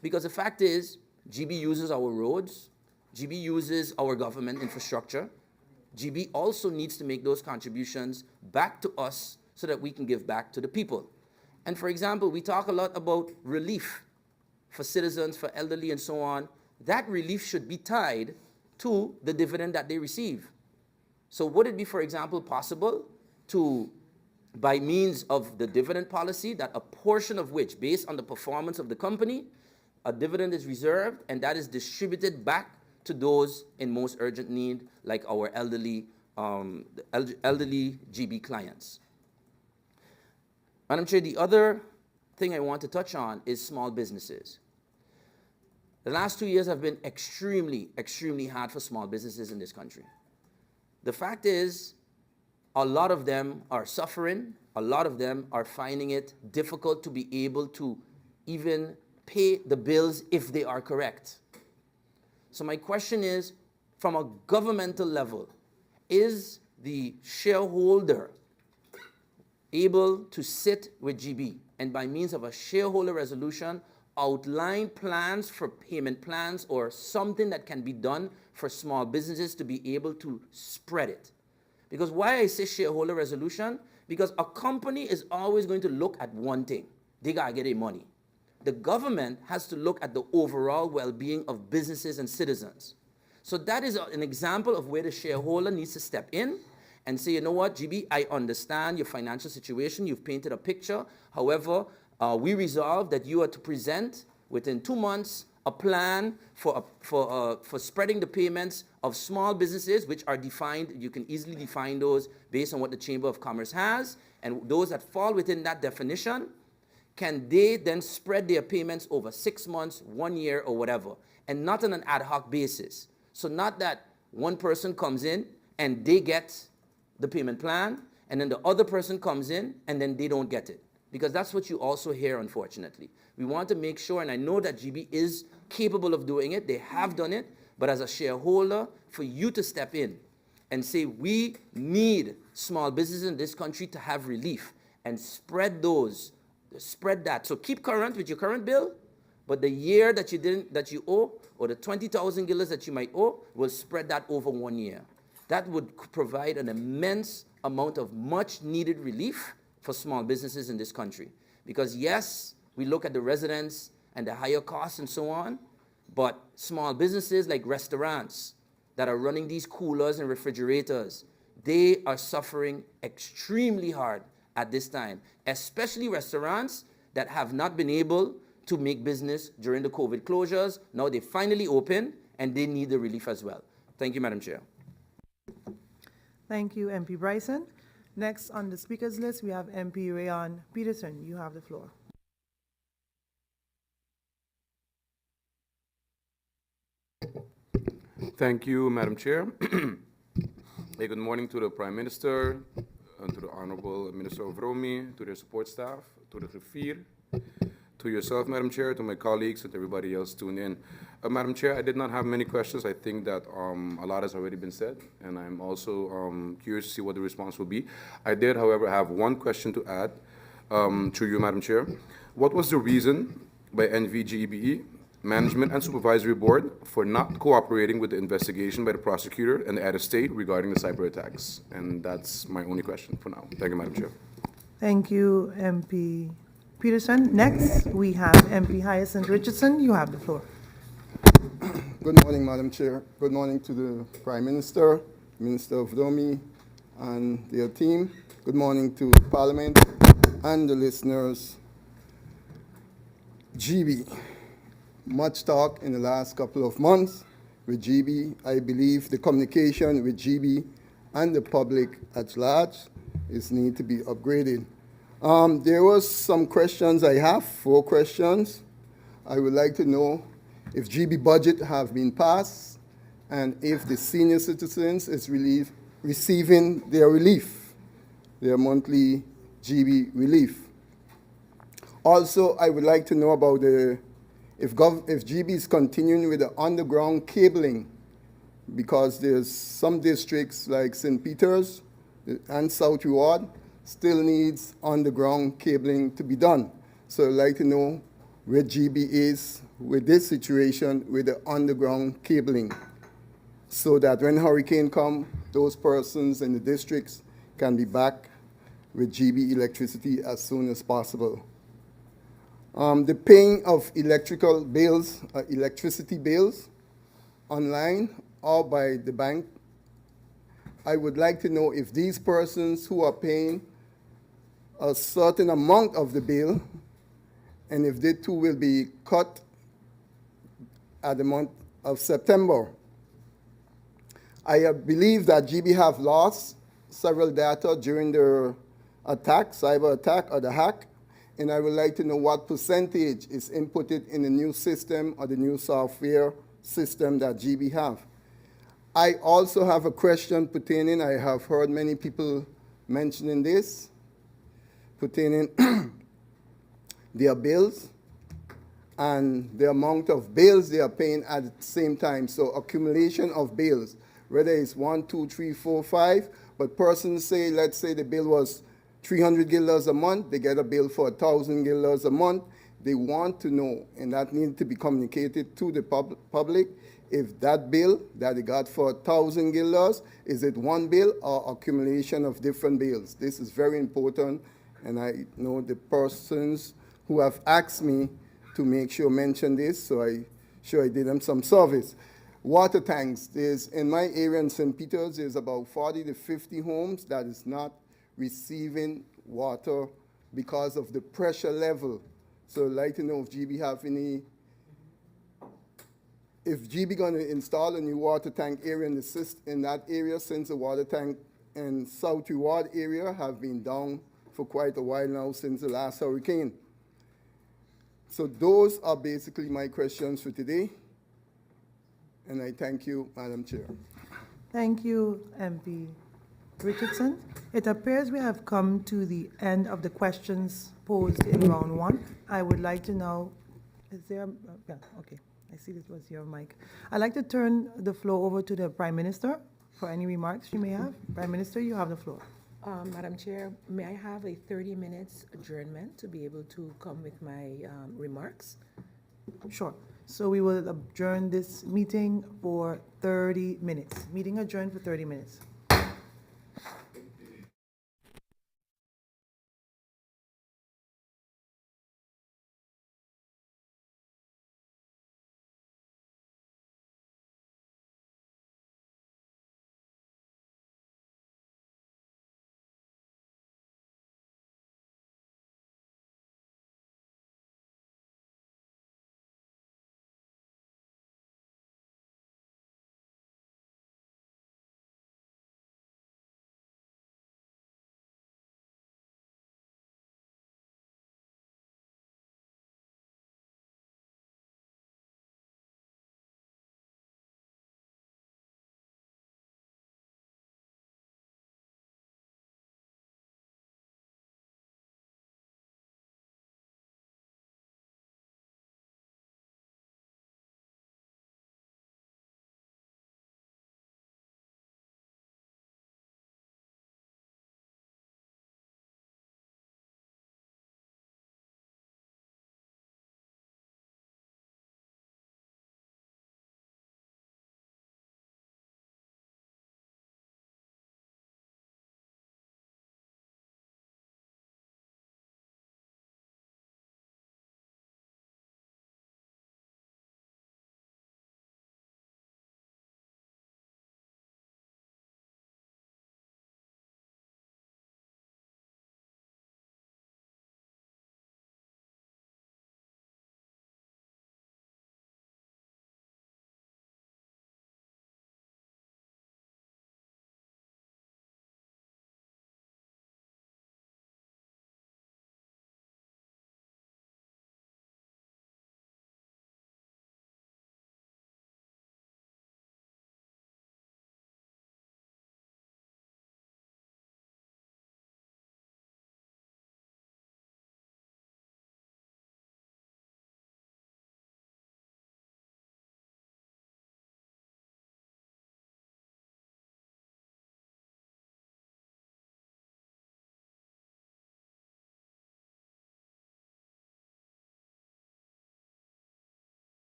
Because the fact is, GB uses our roads, GB uses our government infrastructure. GB also needs to make those contributions back to us so that we can give back to the people. And for example, we talk a lot about relief for citizens, for elderly and so on. That relief should be tied to the dividend that they receive. So would it be, for example, possible to, by means of the dividend policy, that a portion of which, based on the performance of the company, a dividend is reserved and that is distributed back to those in most urgent need, like our elderly GB clients? Madam Chair, the other thing I want to touch on is small businesses. The last 2 years have been extremely, extremely hard for small businesses in this country. The fact is, a lot of them are suffering. A lot of them are finding it difficult to be able to even pay the bills if they are correct. So my question is, from a governmental level, is the shareholder able to sit with GB and by means of a shareholder resolution outline plans for payment plans or something that can be done for small businesses to be able to spread it? Because why I say shareholder resolution? Because a company is always going to look at one thing. They gotta get their money. The government has to look at the overall well-being of businesses and citizens. So that is an example of where the shareholder needs to step in and say, you know what, GB, I understand your financial situation. You've painted a picture. However, we resolve that you are to present within 2 months a plan for spreading the payments of small businesses, which are defined. You can easily define those based on what the Chamber of Commerce has. And those that fall within that definition, can they then spread their payments over 6 months, 1 year, or whatever, and not on an ad hoc basis? So not that one person comes in and they get the payment plan, and then the other person comes in and then they don't get it. Because that's what you also hear, unfortunately. We want to make sure, and I know that GB is capable of doing it, they have done it, but as a shareholder, for you to step in and say we need small businesses in this country to have relief, and spread that. So keep current with your current bill, but the year that you owe, or the 20,000 guilders that you might owe, will spread that over 1 year. That would provide an immense amount of much needed relief for small businesses in this country. Because yes, we look at the residents and the higher costs and so on, but small businesses like restaurants that are running these coolers and refrigerators, they are suffering extremely hard at this time, especially restaurants that have not been able to make business during the COVID closures. Now they finally open and they need the relief as well. Thank you, Madam Chair. Thank you, MP Bryson. Next on the speakers list, we have MP Rayon Peterson. You have the floor. Thank you, Madam Chair. Hey, good morning to the Prime Minister, and to the Honorable Minister of Romy, to their support staff, to the griffier, to yourself, Madam Chair, to my colleagues, and everybody else tuned in. Madam Chair, I did not have many questions. I think that a lot has already been said, and I'm also curious to see what the response will be. I did, however, have one question to add to you, Madam Chair. What was the reason by NVGEBE, Management and Supervisory Board, for not cooperating with the investigation by the prosecutor and the head of state regarding the cyber attacks? And that's my only question for now. Thank you, Madam Chair. Thank you, MP Peterson. Next, we have MP Hyacinth Richardson. You have the floor. Good morning, Madam Chair. Good morning to the Prime Minister, Minister of Romy, and their team. Good morning to Parliament and the listeners. GB. Much talk in the last couple of months with GB. I believe the communication with GB and the public at large need to be upgraded. There was some questions I have, 4 questions. I would like to know if GB budget have been passed and if the senior citizens is receiving their relief, their monthly GB relief. Also, I would like to know about if GB is continuing with the underground cabling, because there's some districts like St. Peter's and South Ward still needs underground cabling to be done. So I'd like to know where GB is with this situation with the underground cabling, so that when hurricane come, those persons in the districts can be back with GB electricity as soon as possible. The paying of electricity bills, online or by the bank. I would like to know if these persons who are paying a certain amount of the bill, and if they too will be cut at the month of September. I believe that GB have lost several data during the attack, cyber attack or the hack, and I would like to know what percentage is inputted in the new system or the new software system that GB have. I also have a question pertaining, I have heard many people mentioning this, pertaining their bills and the amount of bills they are paying at the same time. So accumulation of bills, whether it's 1, 2, 3, 4, 5, but persons say, let's say the bill was 300 guilders a month, they get a bill for 1,000 guilders a month. They want to know, and that needs to be communicated to the public, if that bill that they got for 1,000 guilders, is it one bill or accumulation of different bills? This is very important, and I know the persons who have asked me to make sure mention this, so I did them some service. Water tanks, in my area in St. Peter's, there's about 40 to 50 homes that is not receiving water because of the pressure level. So I'd like to know if GB have if GB going to install a new water tank area in that area, since the water tank in South Ward area have been down for quite a while now since the last hurricane. So those are basically my questions for today. And I thank you, Madam Chair. Thank you, MP Richardson. It appears we have come to the end of the questions posed in round 1. I would like to now, is there, yeah, okay. I see this was your mic. I'd like to turn the floor over to the Prime Minister for any remarks she may have. Prime Minister, you have the floor. Madam Chair, may I have a 30 minutes adjournment to be able to come with my remarks? Sure. So we will adjourn this meeting for 30 minutes. Meeting adjourned for 30 minutes.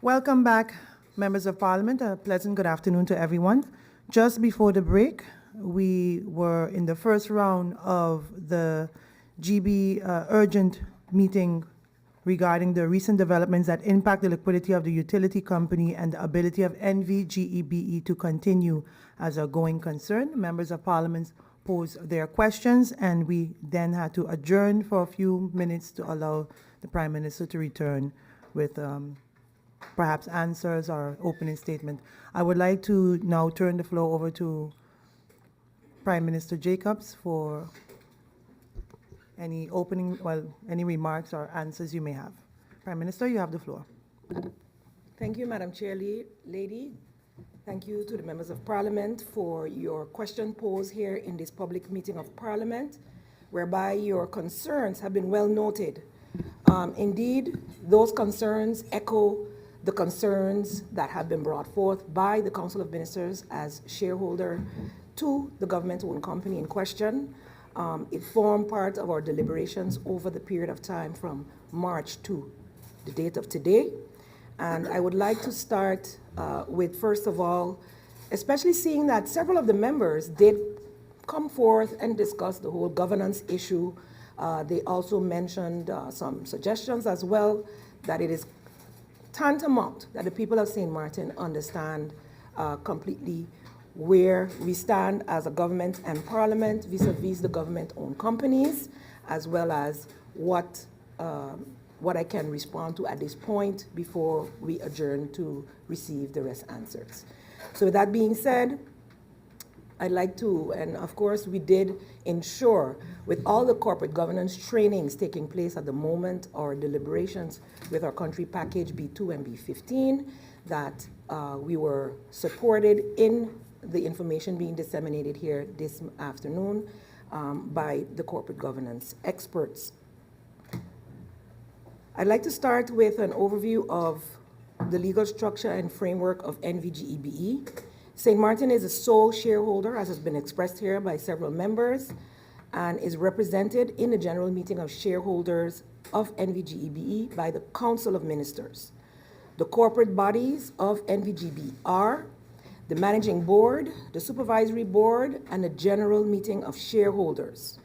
Welcome back, members of parliament. A pleasant good afternoon to everyone. Just before the break, we were in the first round of the GB urgent meeting regarding the recent developments that impact the liquidity of the utility company and the ability of NVGEBE to continue as a going concern. Members of parliament posed their questions, and we then had to adjourn for a few minutes to allow the Prime Minister to return with perhaps answers or opening statement. I would like to now turn the floor over to Prime Minister Jacobs for any any remarks or answers you may have. Prime Minister, you have the floor. Thank you, Madam Chair Lady. Thank you to the members of Parliament for your question posed here in this public meeting of Parliament, whereby your concerns have been well noted. Indeed, those concerns echo the concerns that have been brought forth by the Council of Ministers as shareholder to the government-owned company in question. It formed part of our deliberations over the period of time from March to the date of today. And I would like to start with, first of all, especially seeing that several of the members did come forth and discuss the whole governance issue. They also mentioned some suggestions as well, that it is tantamount that the people of St. Martin understand completely where we stand as a government and parliament vis-a-vis the government-owned companies, as well as what I can respond to at this point before we adjourn to receive the rest answers. So with that being said, I'd like to, and of course we did ensure with all the corporate governance trainings taking place at the moment, our deliberations with our country package B2 and B15, that we were supported in the information being disseminated here this afternoon by the corporate governance experts. I'd like to start with an overview of the legal structure and framework of NVGEBE. St. Martin is a sole shareholder, as has been expressed here by several members, and is represented in the general meeting of shareholders of NVGEBE by the Council of Ministers. The corporate bodies of NVGEBE are the Managing Board, the Supervisory Board, and the General Meeting of Shareholders.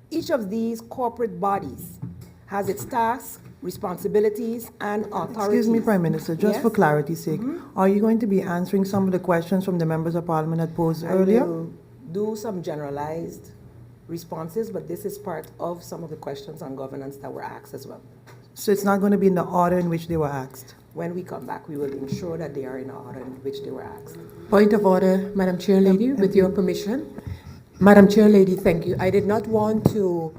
Each of these corporate bodies has its tasks, responsibilities, and authorities. Excuse me, Prime Minister, just Yes? for clarity's sake, are you going to be answering some of the questions from the members of parliament that posed earlier? I will do some generalized responses, but this is part of some of the questions on governance that were asked as well. So it's not going to be in the order in which they were asked? When we come back, we will ensure that they are in the order in which they were asked. Point of order, Madam Chair Lady, with your permission. Madam Chair Lady, thank you. I did not want to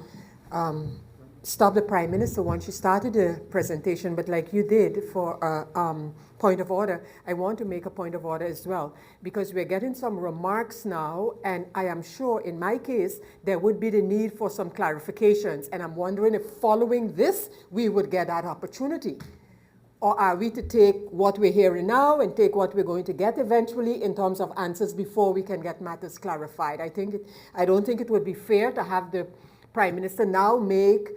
stop the Prime Minister once she started the presentation, but like you did for point of order, I want to make a point of order as well, because we're getting some remarks now, and I am sure in my case, there would be the need for some clarifications, and I'm wondering if following this, we would get that opportunity. Or are we to take what we're hearing now and take what we're going to get eventually in terms of answers before we can get matters clarified? I don't think it would be fair to have the Prime Minister now make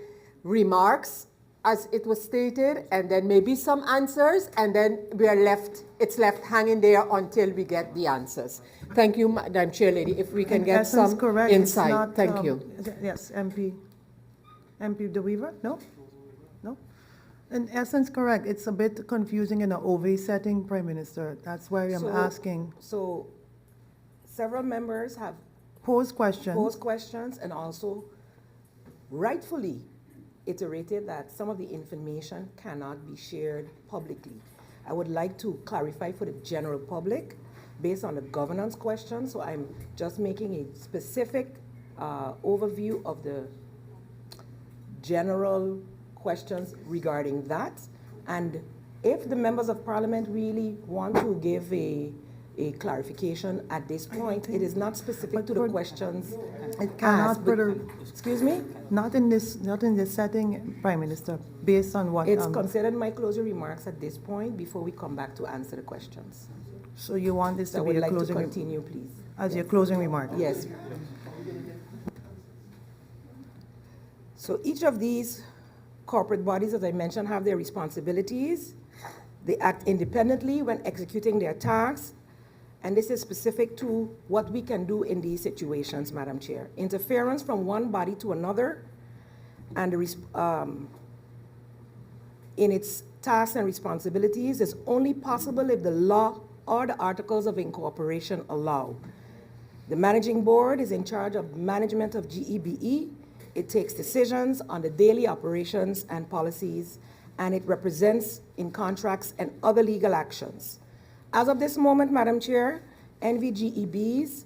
remarks as it was stated, and then maybe some answers, and then it's left hanging there until we get the answers. Thank you, Madam Chair Lady. If we can get some correct. insight. Not, thank you. Yes, MP De Weaver? No? No? In essence, correct. It's a bit confusing in an OV setting, Prime Minister. That's why I'm asking. So several members have Posed questions. And also rightfully iterated that some of the information cannot be shared publicly. I would like to clarify for the general public based on the governance question, so I'm just making a specific overview of the general questions regarding that. And if the members of parliament really want to give a clarification at this point, it is not specific to the questions asked. Excuse me? Not in this setting, Prime Minister, based on what... It's considered my closing remarks at this point before we come back to answer the questions. So you want this to I be would a like closing... to continue, please. As your closing remark? Yes. So each of these corporate bodies, as I mentioned, have their responsibilities. They act independently when executing their tasks, and this is specific to what we can do in these situations, Madam Chair. Interference from one body to another and in its tasks and responsibilities is only possible if the law or the articles of incorporation allow. The managing board is in charge of management of GEBE. It takes decisions on the daily operations and policies, and it represents in contracts and other legal actions. As of this moment, Madam Chair, NVGEB's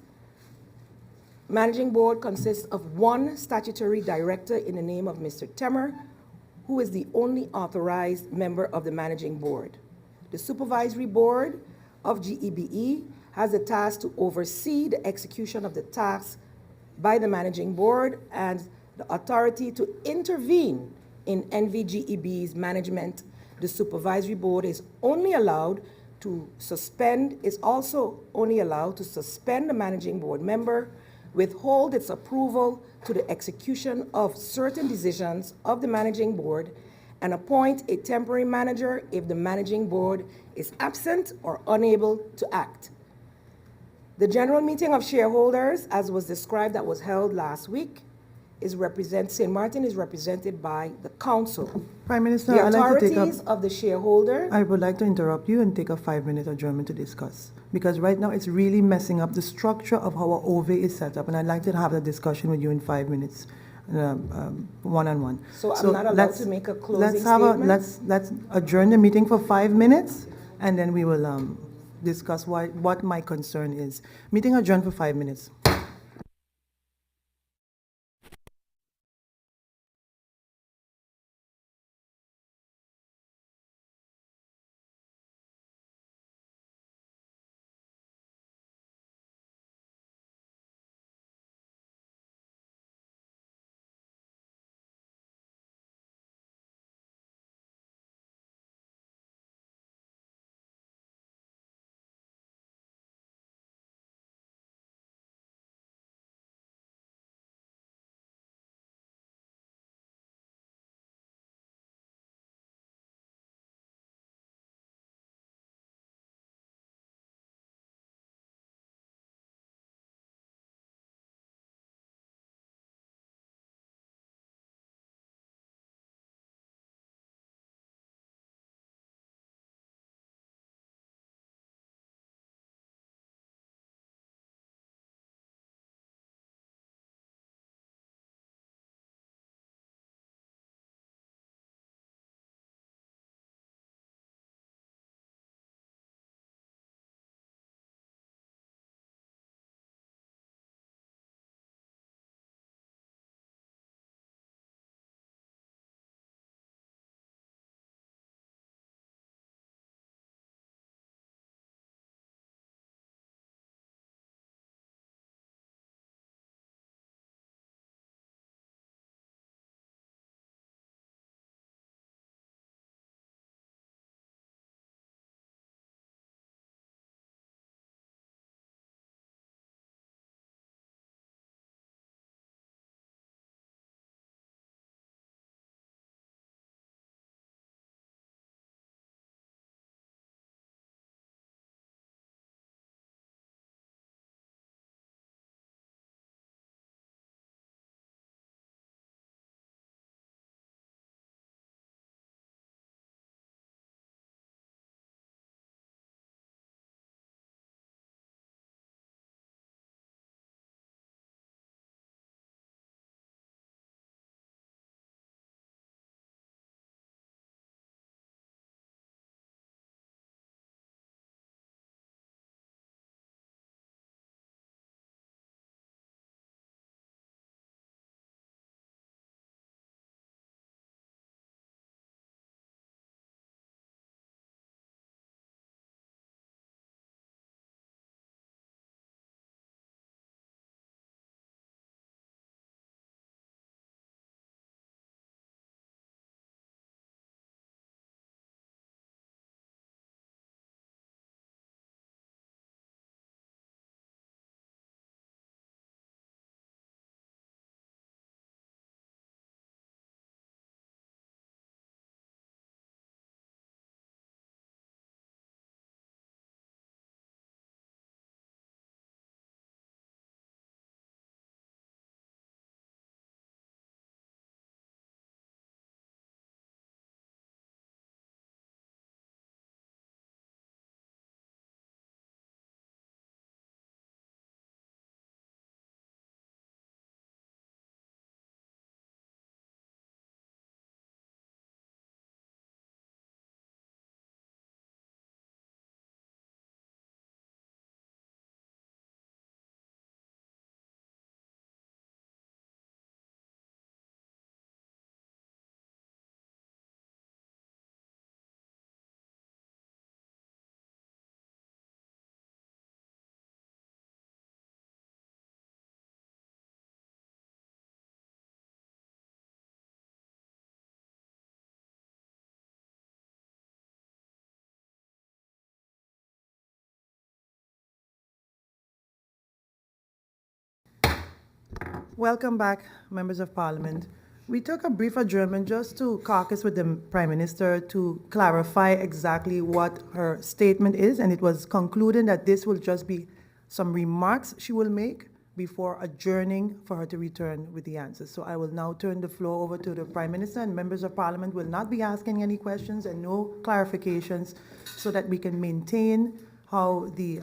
managing board consists of one statutory director in the name of Mr. Temmer, who is the only authorized member of the managing board. The supervisory board of GEBE has the task to oversee the execution of the tasks by the managing board and the authority to intervene in NVGEB's management. The supervisory board is only allowed to suspend, is also only allowed to suspend the managing board member, withhold its approval to the execution of certain decisions of the managing board, and appoint a temporary manager if the managing board is absent or unable to act. The general meeting of shareholders, as was described, that was held last week, St. Martin is represented by the council. Prime Minister, The I'd like to take authorities of the shareholder. I would like to interrupt you and take a 5-minute adjournment to discuss, because right now it's really messing up the structure of how our OVE is set up, and I'd like to have a discussion with you in 5 minutes, one-on-one. So I'm not allowed to make a closing statement? Let's adjourn the meeting for 5 minutes, and then we will discuss what my concern is. Meeting adjourned for 5 minutes. Welcome back, members of parliament. We took a brief adjournment just to caucus with the Prime Minister to clarify exactly what her statement is, and it was concluded that this will just be some remarks she will make before adjourning for her to return with the answers. So I will now turn the floor over to the Prime Minister, and members of parliament will not be asking any questions and no clarifications, so that we can maintain how the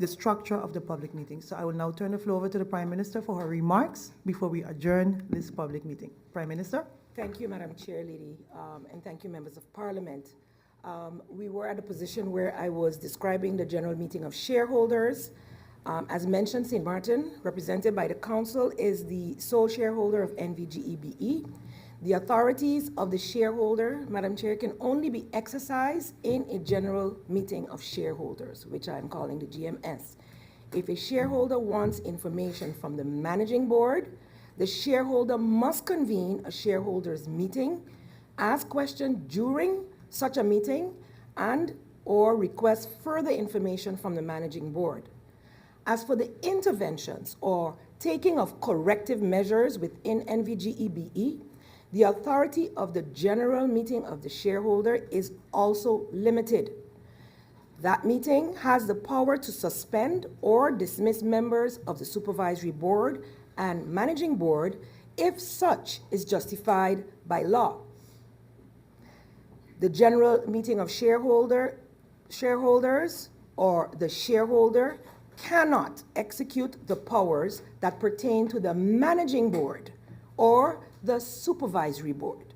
structure of the public meeting. So I will now turn the floor over to the Prime Minister for her remarks before we adjourn this public meeting. Prime Minister. Thank you, Madam Chair Lady, and thank you, members of parliament. We were at a position where I was describing the general meeting of shareholders. As mentioned, St. Martin, represented by the council, is the sole shareholder of NVGEBE. The authorities of the shareholder, Madam Chair, can only be exercised in a general meeting of shareholders, which I'm calling the GMS. If a shareholder wants information from the managing board, the shareholder must convene a shareholders meeting, ask questions during such a meeting, and or request further information from the managing board. As for the interventions or taking of corrective measures within NVGEBE, the authority of the general meeting of the shareholder is also limited. That meeting has the power to suspend or dismiss members of the supervisory board and managing board if such is justified by law. The general meeting of shareholders or the shareholder cannot execute the powers that pertain to the managing board or the supervisory board.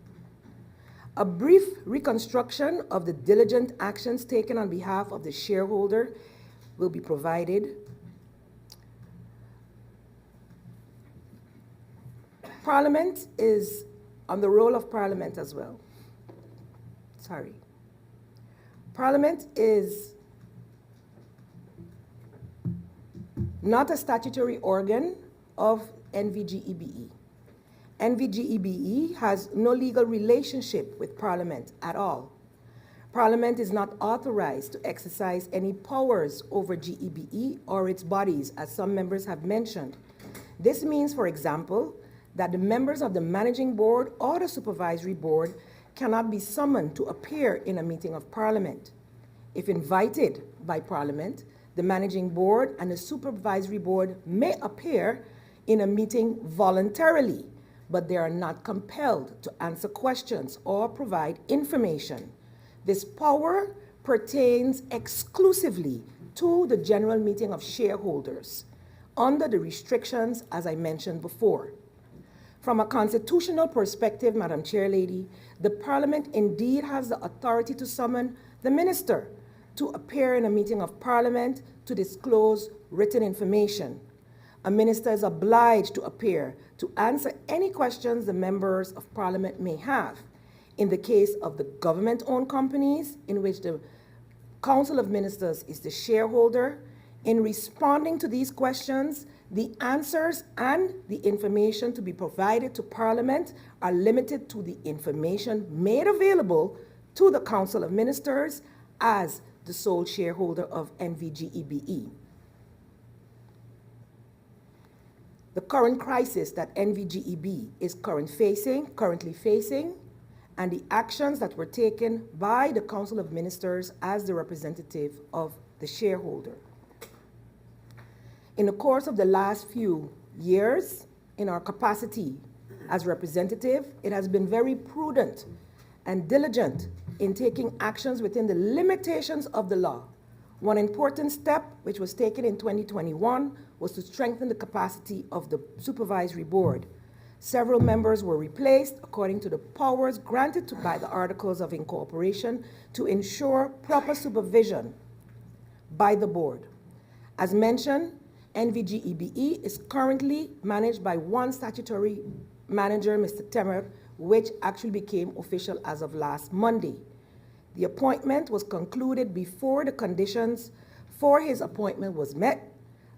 A brief reconstruction of the diligent actions taken on behalf of the shareholder will be provided. Parliament is on the role of Parliament as well. Sorry. Parliament is not a statutory organ of NVGEBE. NVGEBE has no legal relationship with Parliament at all. Parliament is not authorized to exercise any powers over GEBE or its bodies, as some members have mentioned. This means, for example, that the members of the managing board or the supervisory board cannot be summoned to appear in a meeting of Parliament. If invited by Parliament, the managing board and the supervisory board may appear in a meeting voluntarily, but they are not compelled to answer questions or provide information. This power pertains exclusively to the general meeting of shareholders under the restrictions as I mentioned before. From a constitutional perspective, Madam Chair Lady, the Parliament indeed has the authority to summon the minister to appear in a meeting of Parliament to disclose written information. A minister is obliged to appear to answer any questions the members of Parliament may have. In the case of the government-owned companies, in which the Council of Ministers is the shareholder, in responding to these questions, the answers and the information to be provided to Parliament are limited to the information made available to the Council of Ministers as the sole shareholder of NVGEBE. The current crisis that NVGEB is currently facing, and the actions that were taken by the Council of Ministers as the representative of the shareholder. In the course of the last few years, in our capacity as representative, it has been very prudent and diligent in taking actions within the limitations of the law. One important step, which was taken in 2021, was to strengthen the capacity of the supervisory board. Several members were replaced according to the powers granted by the Articles of Incorporation to ensure proper supervision by the board. As mentioned, NVGEBE is currently managed by one statutory manager, Mr. Temer, which actually became official as of last Monday. The appointment was concluded before the conditions for his appointment was met.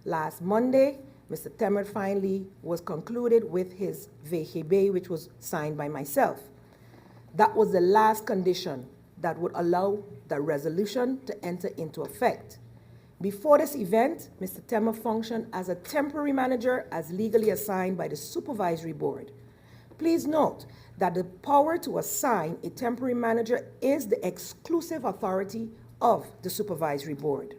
Last Monday, Mr. Temer finally was concluded with his vehebe, which was signed by myself. That was the last condition that would allow the resolution to enter into effect. Before this event, Mr. Temmer functioned as a temporary manager as legally assigned by the Supervisory Board. Please note that the power to assign a temporary manager is the exclusive authority of the Supervisory Board.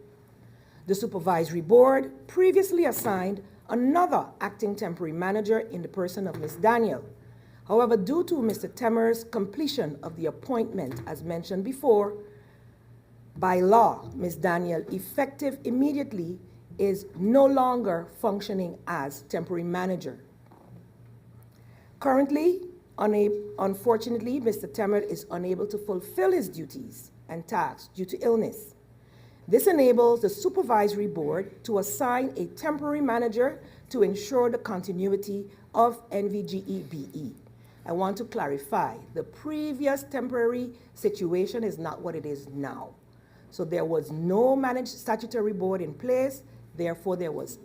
The Supervisory Board previously assigned another acting temporary manager in the person of Ms. Daniel. However, due to Mr. Temmer's completion of the appointment, as mentioned before, by law, Ms. Daniel, effective immediately, is no longer functioning as temporary manager. Currently, unfortunately, Mr. Temmer is unable to fulfill his duties and tasks due to illness. This enables the Supervisory Board to assign a temporary manager to ensure the continuity of NVGEBE. I want to clarify, the previous temporary situation is not what it is now. So there was no managed statutory board in place, therefore there was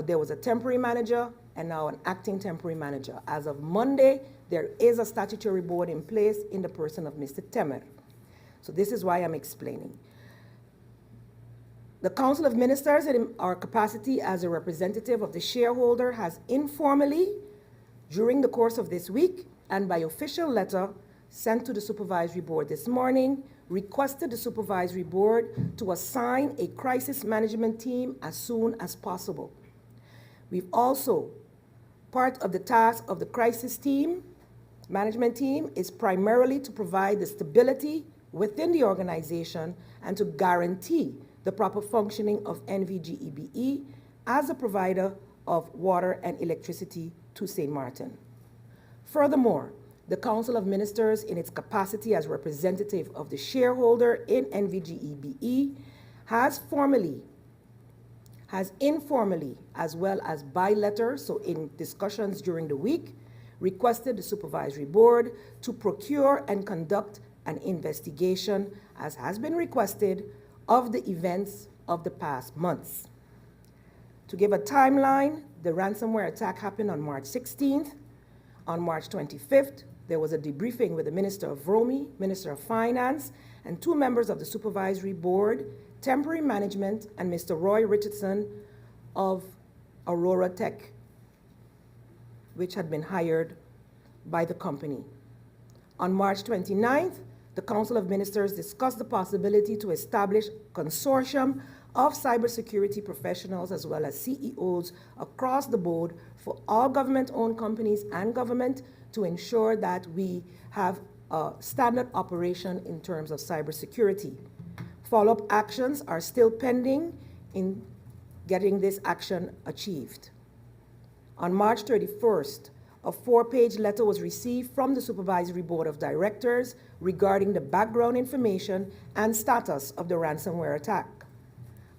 there was a temporary manager and now an acting temporary manager. As of Monday, there is a statutory board in place in the person of Mr. Temmer. So this is why I'm explaining. The Council of Ministers, in our capacity as a representative of the shareholder, has informally, during the course of this week and by official letter sent to the Supervisory Board this morning, requested the Supervisory Board to assign a crisis management team as soon as possible. We've also, part of the task of the crisis team, management team, is primarily to provide the stability within the organization and to guarantee the proper functioning of NVGEBE as a provider of water and electricity to St. Martin. Furthermore, the Council of Ministers, in its capacity as representative of the shareholder in NVGEBE, has informally, as well as by letter, so in discussions during the week, requested the Supervisory Board to procure and conduct an investigation, as has been requested, of the events of the past months. To give a timeline, the ransomware attack happened on March 16th. On March 25th, there was a debriefing with the Minister of Romy, Minister of Finance, and 2 members of the Supervisory Board, Temporary Management, and Mr. Roy Richardson of Aurora Tech, which had been hired by the company. On March 29th, the Council of Ministers discussed the possibility to establish a consortium of cybersecurity professionals as well as CEOs across the board for all government-owned companies and government to ensure that we have a standard operation in terms of cybersecurity. Follow-up actions are still pending in getting this action achieved. On March 31st, a 4-page letter was received from the Supervisory Board of Directors regarding the background information and status of the ransomware attack.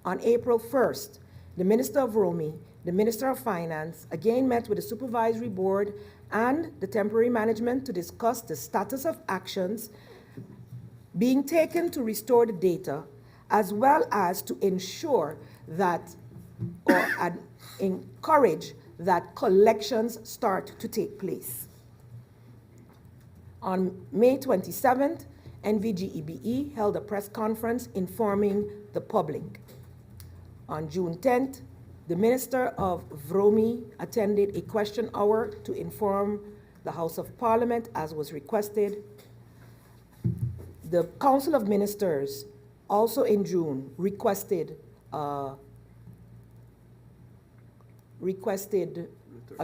On April 1st, the Minister of Romy, the Minister of Finance, again met with the Supervisory Board and the temporary management to discuss the status of actions being taken to restore the data, as well as to ensure that, or encourage that collections start to take place. On May 27th, NVGEBE held a press conference informing the public. On June 10th, the Minister of Vromi attended a question hour to inform the House of Parliament, as was requested. The Council of Ministers, also in June, requested a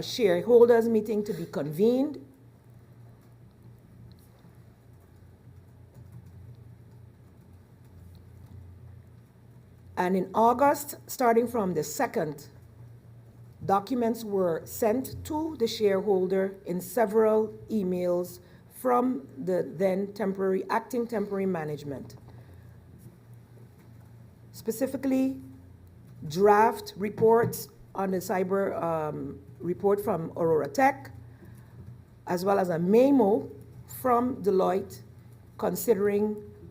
shareholders meeting to be convened. And in August, starting from the 2nd, documents were sent to the shareholder in several emails from the then acting temporary management. Specifically, draft reports on the cyber report from Aurora Tech, as well as a memo from Deloitte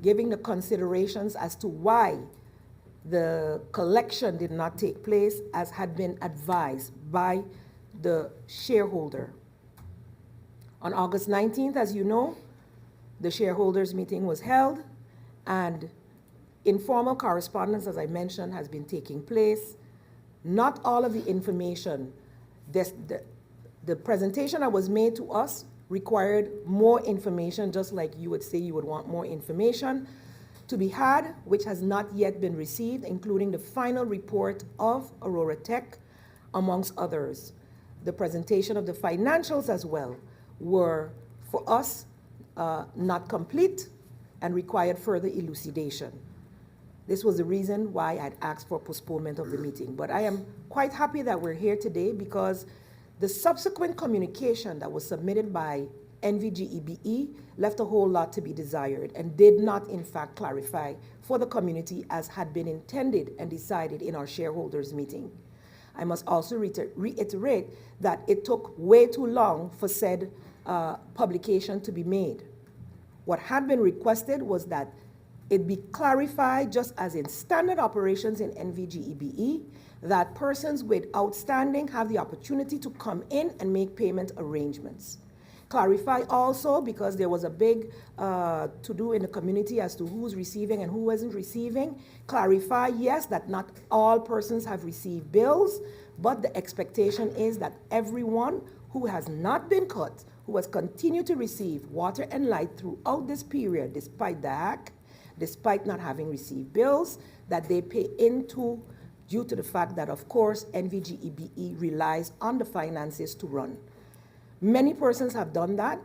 giving the considerations as to why the collection did not take place as had been advised by the shareholder. On August 19th, as you know, the shareholders meeting was held, and informal correspondence, as I mentioned, has been taking place. Not all of the information, the presentation that was made to us required more information, just like you would say you would want more information to be had, which has not yet been received, including the final report of Aurora Tech, amongst others. The presentation of the financials as well were, for us, not complete and required further elucidation. This was the reason why I'd asked for postponement of the meeting. But I am quite happy that we're here today because the subsequent communication that was submitted by NVGEBE left a whole lot to be desired and did not, in fact, clarify for the community as had been intended and decided in our shareholders meeting. I must also reiterate that it took way too long for said publication to be made. What had been requested was that it be clarified, just as in standard operations in NVGEBE, that persons with outstanding have the opportunity to come in and make payment arrangements. Clarify also, because there was a big to-do in the community as to who's receiving and who wasn't receiving. Clarify, yes, that not all persons have received bills, but the expectation is that everyone who has not been cut, who has continued to receive water and light throughout this period, despite the hack, despite not having received bills, that they pay into, due to the fact that, of course, NVGEBE relies on the finances to run. Many persons have done that.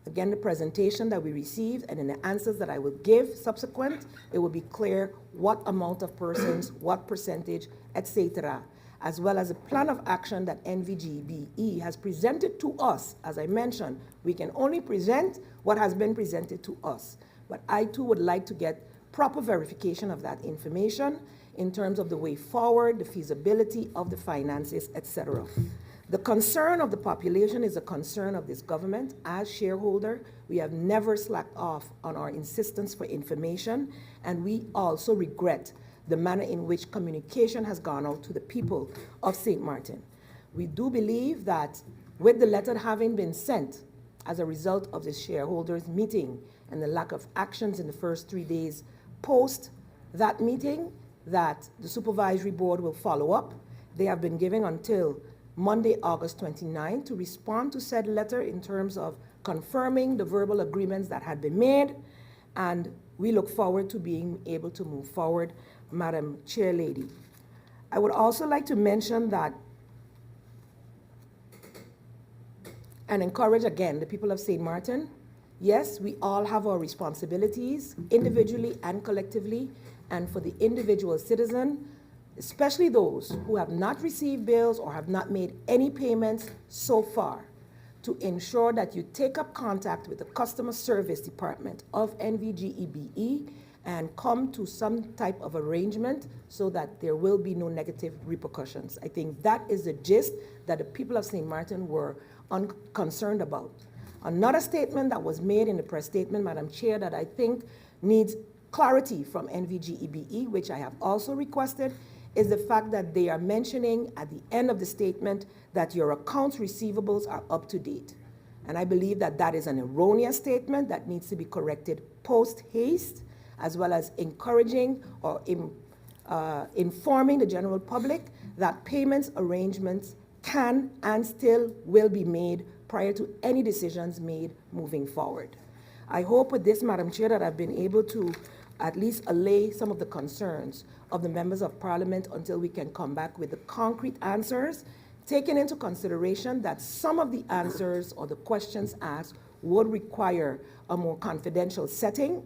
Again, the presentation that we received and in the answers that I will give subsequent, it will be clear what amount of persons, what percentage, etc., as well as a plan of action that NVGEBE has presented to us. As I mentioned, we can only present what has been presented to us. But I too would like to get proper verification of that information in terms of the way forward, the feasibility of the finances, etc. The concern of the population is a concern of this government. As shareholder, we have never slacked off on our insistence for information, and we also regret the manner in which communication has gone out to the people of St. Martin. We do believe that with the letter having been sent as a result of the shareholders meeting and the lack of actions in the first 3 days post that meeting, that the supervisory board will follow up. They have been given until Monday, August 29, to respond to said letter in terms of confirming the verbal agreements that had been made, and we look forward to being able to move forward, Madam Chair Lady. I would also like to mention that and encourage again the people of St. Martin. Yes, we all have our responsibilities, individually and collectively, and for the individual citizen, especially those who have not received bills or have not made any payments so far, to ensure that you take up contact with the customer service department of NVGEBE and come to some type of arrangement so that there will be no negative repercussions. I think that is the gist that the people of St. Martin were concerned about. Another statement that was made in the press statement, Madam Chair, that I think needs clarity from NVGEBE, which I have also requested, is the fact that they are mentioning at the end of the statement that your accounts receivables are up to date. And I believe that that is an erroneous statement that needs to be corrected post-haste, as well as encouraging or informing the general public that payments arrangements can and still will be made prior to any decisions made moving forward. I hope with this, Madam Chair, that I've been able to at least allay some of the concerns of the members of Parliament until we can come back with the concrete answers, taking into consideration that some of the answers or the questions asked would require a more confidential setting,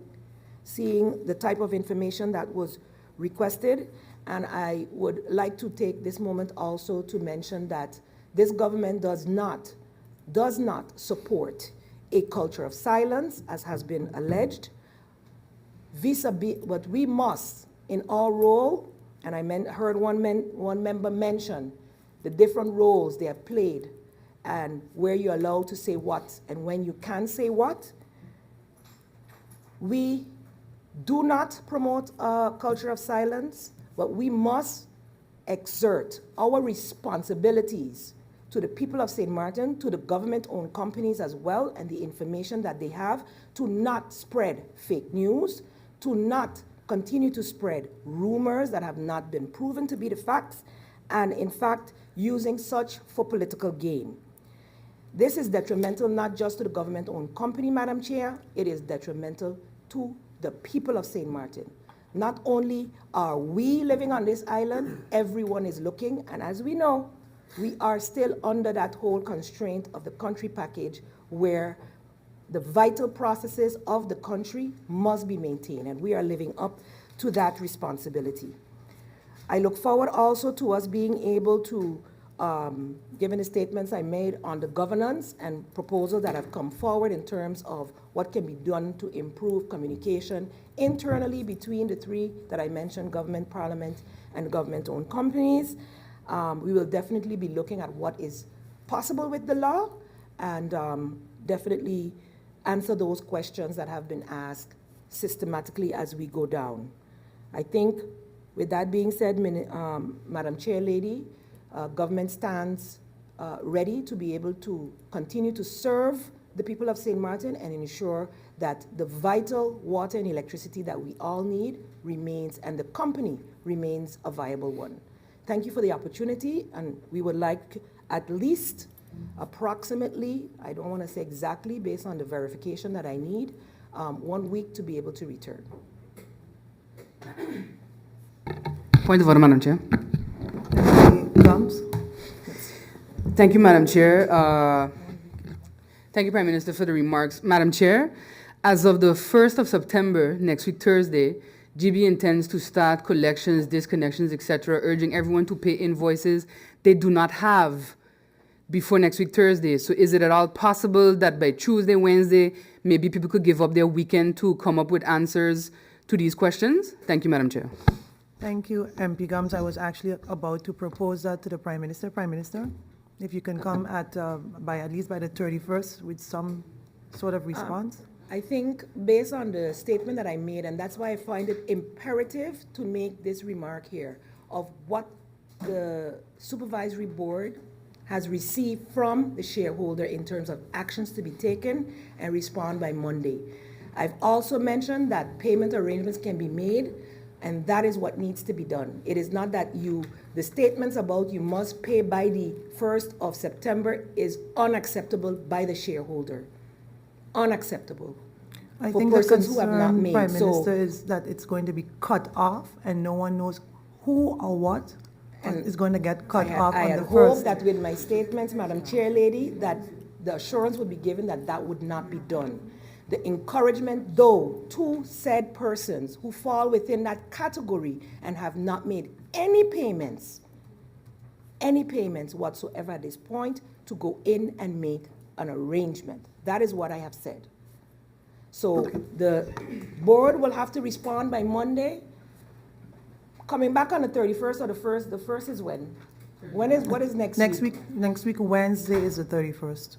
seeing the type of information that was requested. And I would like to take this moment also to mention that this government does not support a culture of silence, as has been alleged, vis-a-vis what we must in our role, and I heard one member mention the different roles they have played and where you're allowed to say what and when you can say what. We do not promote a culture of silence, but we must exert our responsibilities to the people of St. Martin, to the government-owned companies as well, and the information that they have, to not spread fake news, to not continue to spread rumors that have not been proven to be the facts, and in fact, using such for political gain. This is detrimental not just to the government-owned company, Madam Chair, it is detrimental to the people of St. Martin. Not only are we living on this island, everyone is looking, and as we know, we are still under that whole constraint of the country package where the vital processes of the country must be maintained, and we are living up to that responsibility. I look forward also to us being able to, given the statements I made on the governance and proposals that have come forward in terms of what can be done to improve communication internally between the three that I mentioned, government, parliament, and government-owned companies. We will definitely be looking at what is possible with the law and definitely answer those questions that have been asked systematically as we go down. I think with that being said, Madam Chair Lady, government stands ready to be able to continue to serve the people of St. Martin and ensure that the vital water and electricity that we all need remains and the company remains a viable one. Thank you for the opportunity, and we would like at least approximately, I don't want to say exactly based on the verification that I need, 1 week to be able to return. Point of order, Madam Chair. Gums? Thank you, Madam Chair. Thank you, Prime Minister, for the remarks. Madam Chair, as of the 1st of September, next week, Thursday, GB intends to start collections, disconnections, etc., urging everyone to pay invoices they do not have before next week, Thursday. So is it at all possible that by Tuesday, Wednesday, maybe people could give up their weekend to come up with answers to these questions? Thank you, Madam Chair. Thank you, MP Gums. I was actually about to propose that to the Prime Minister. Prime Minister, if you can come at least by the 31st with some sort of response. I think based on the statement that I made, and that's why I find it imperative to make this remark here of what the Supervisory Board has received from the shareholder in terms of actions to be taken and respond by Monday. I've also mentioned that payment arrangements can be made, and that is what needs to be done. It is not that the statements about you must pay by the 1st of September is unacceptable by the shareholder. Unacceptable. I for think the persons who have not concern, made. Prime So- Minister, is that it's going to be cut off and no one knows who or what is going to get cut off I on had the hoped 1st. that with my statements, Madam Chair Lady, that the assurance would be given that that would not be done. The encouragement, though, to said persons who fall within that category and have not made any payments whatsoever at this point, to go in and make an arrangement. That is what I have said. So the board will have to respond by Monday. Coming back on the 31st or the 1st, the 1st is when? What is next week? Next week, Wednesday is the 31st.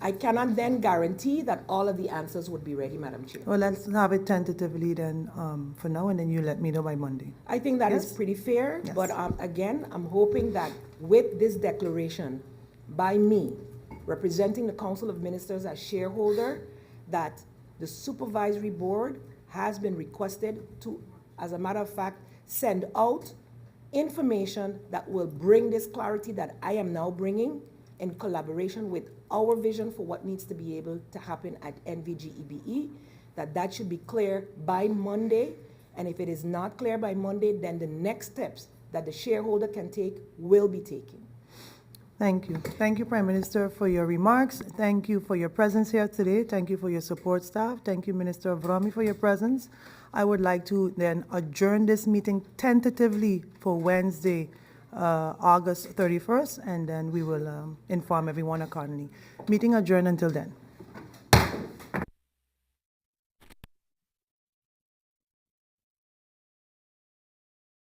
I cannot then guarantee that all of the answers would be ready, Madam Chair. Well, let's have it tentatively then for now, and then you let me know by Monday. I think that is Yes? pretty fair, Yes. but again, I'm hoping that with this declaration by me, representing the Council of Ministers as shareholder, that the Supervisory Board has been requested to, as a matter of fact, send out information that will bring this clarity that I am now bringing in collaboration with our vision for what needs to be able to happen at NVGEBE, that should be clear by Monday. And if it is not clear by Monday, then the next steps that the shareholder can take will be taken. Thank you. Thank you, Prime Minister, for your remarks. Thank you for your presence here today. Thank you for your support staff. Thank you, Minister Vromi, for your presence. I would like to then adjourn this meeting tentatively for Wednesday, August 31st, and then we will inform everyone accordingly. Meeting adjourned until then.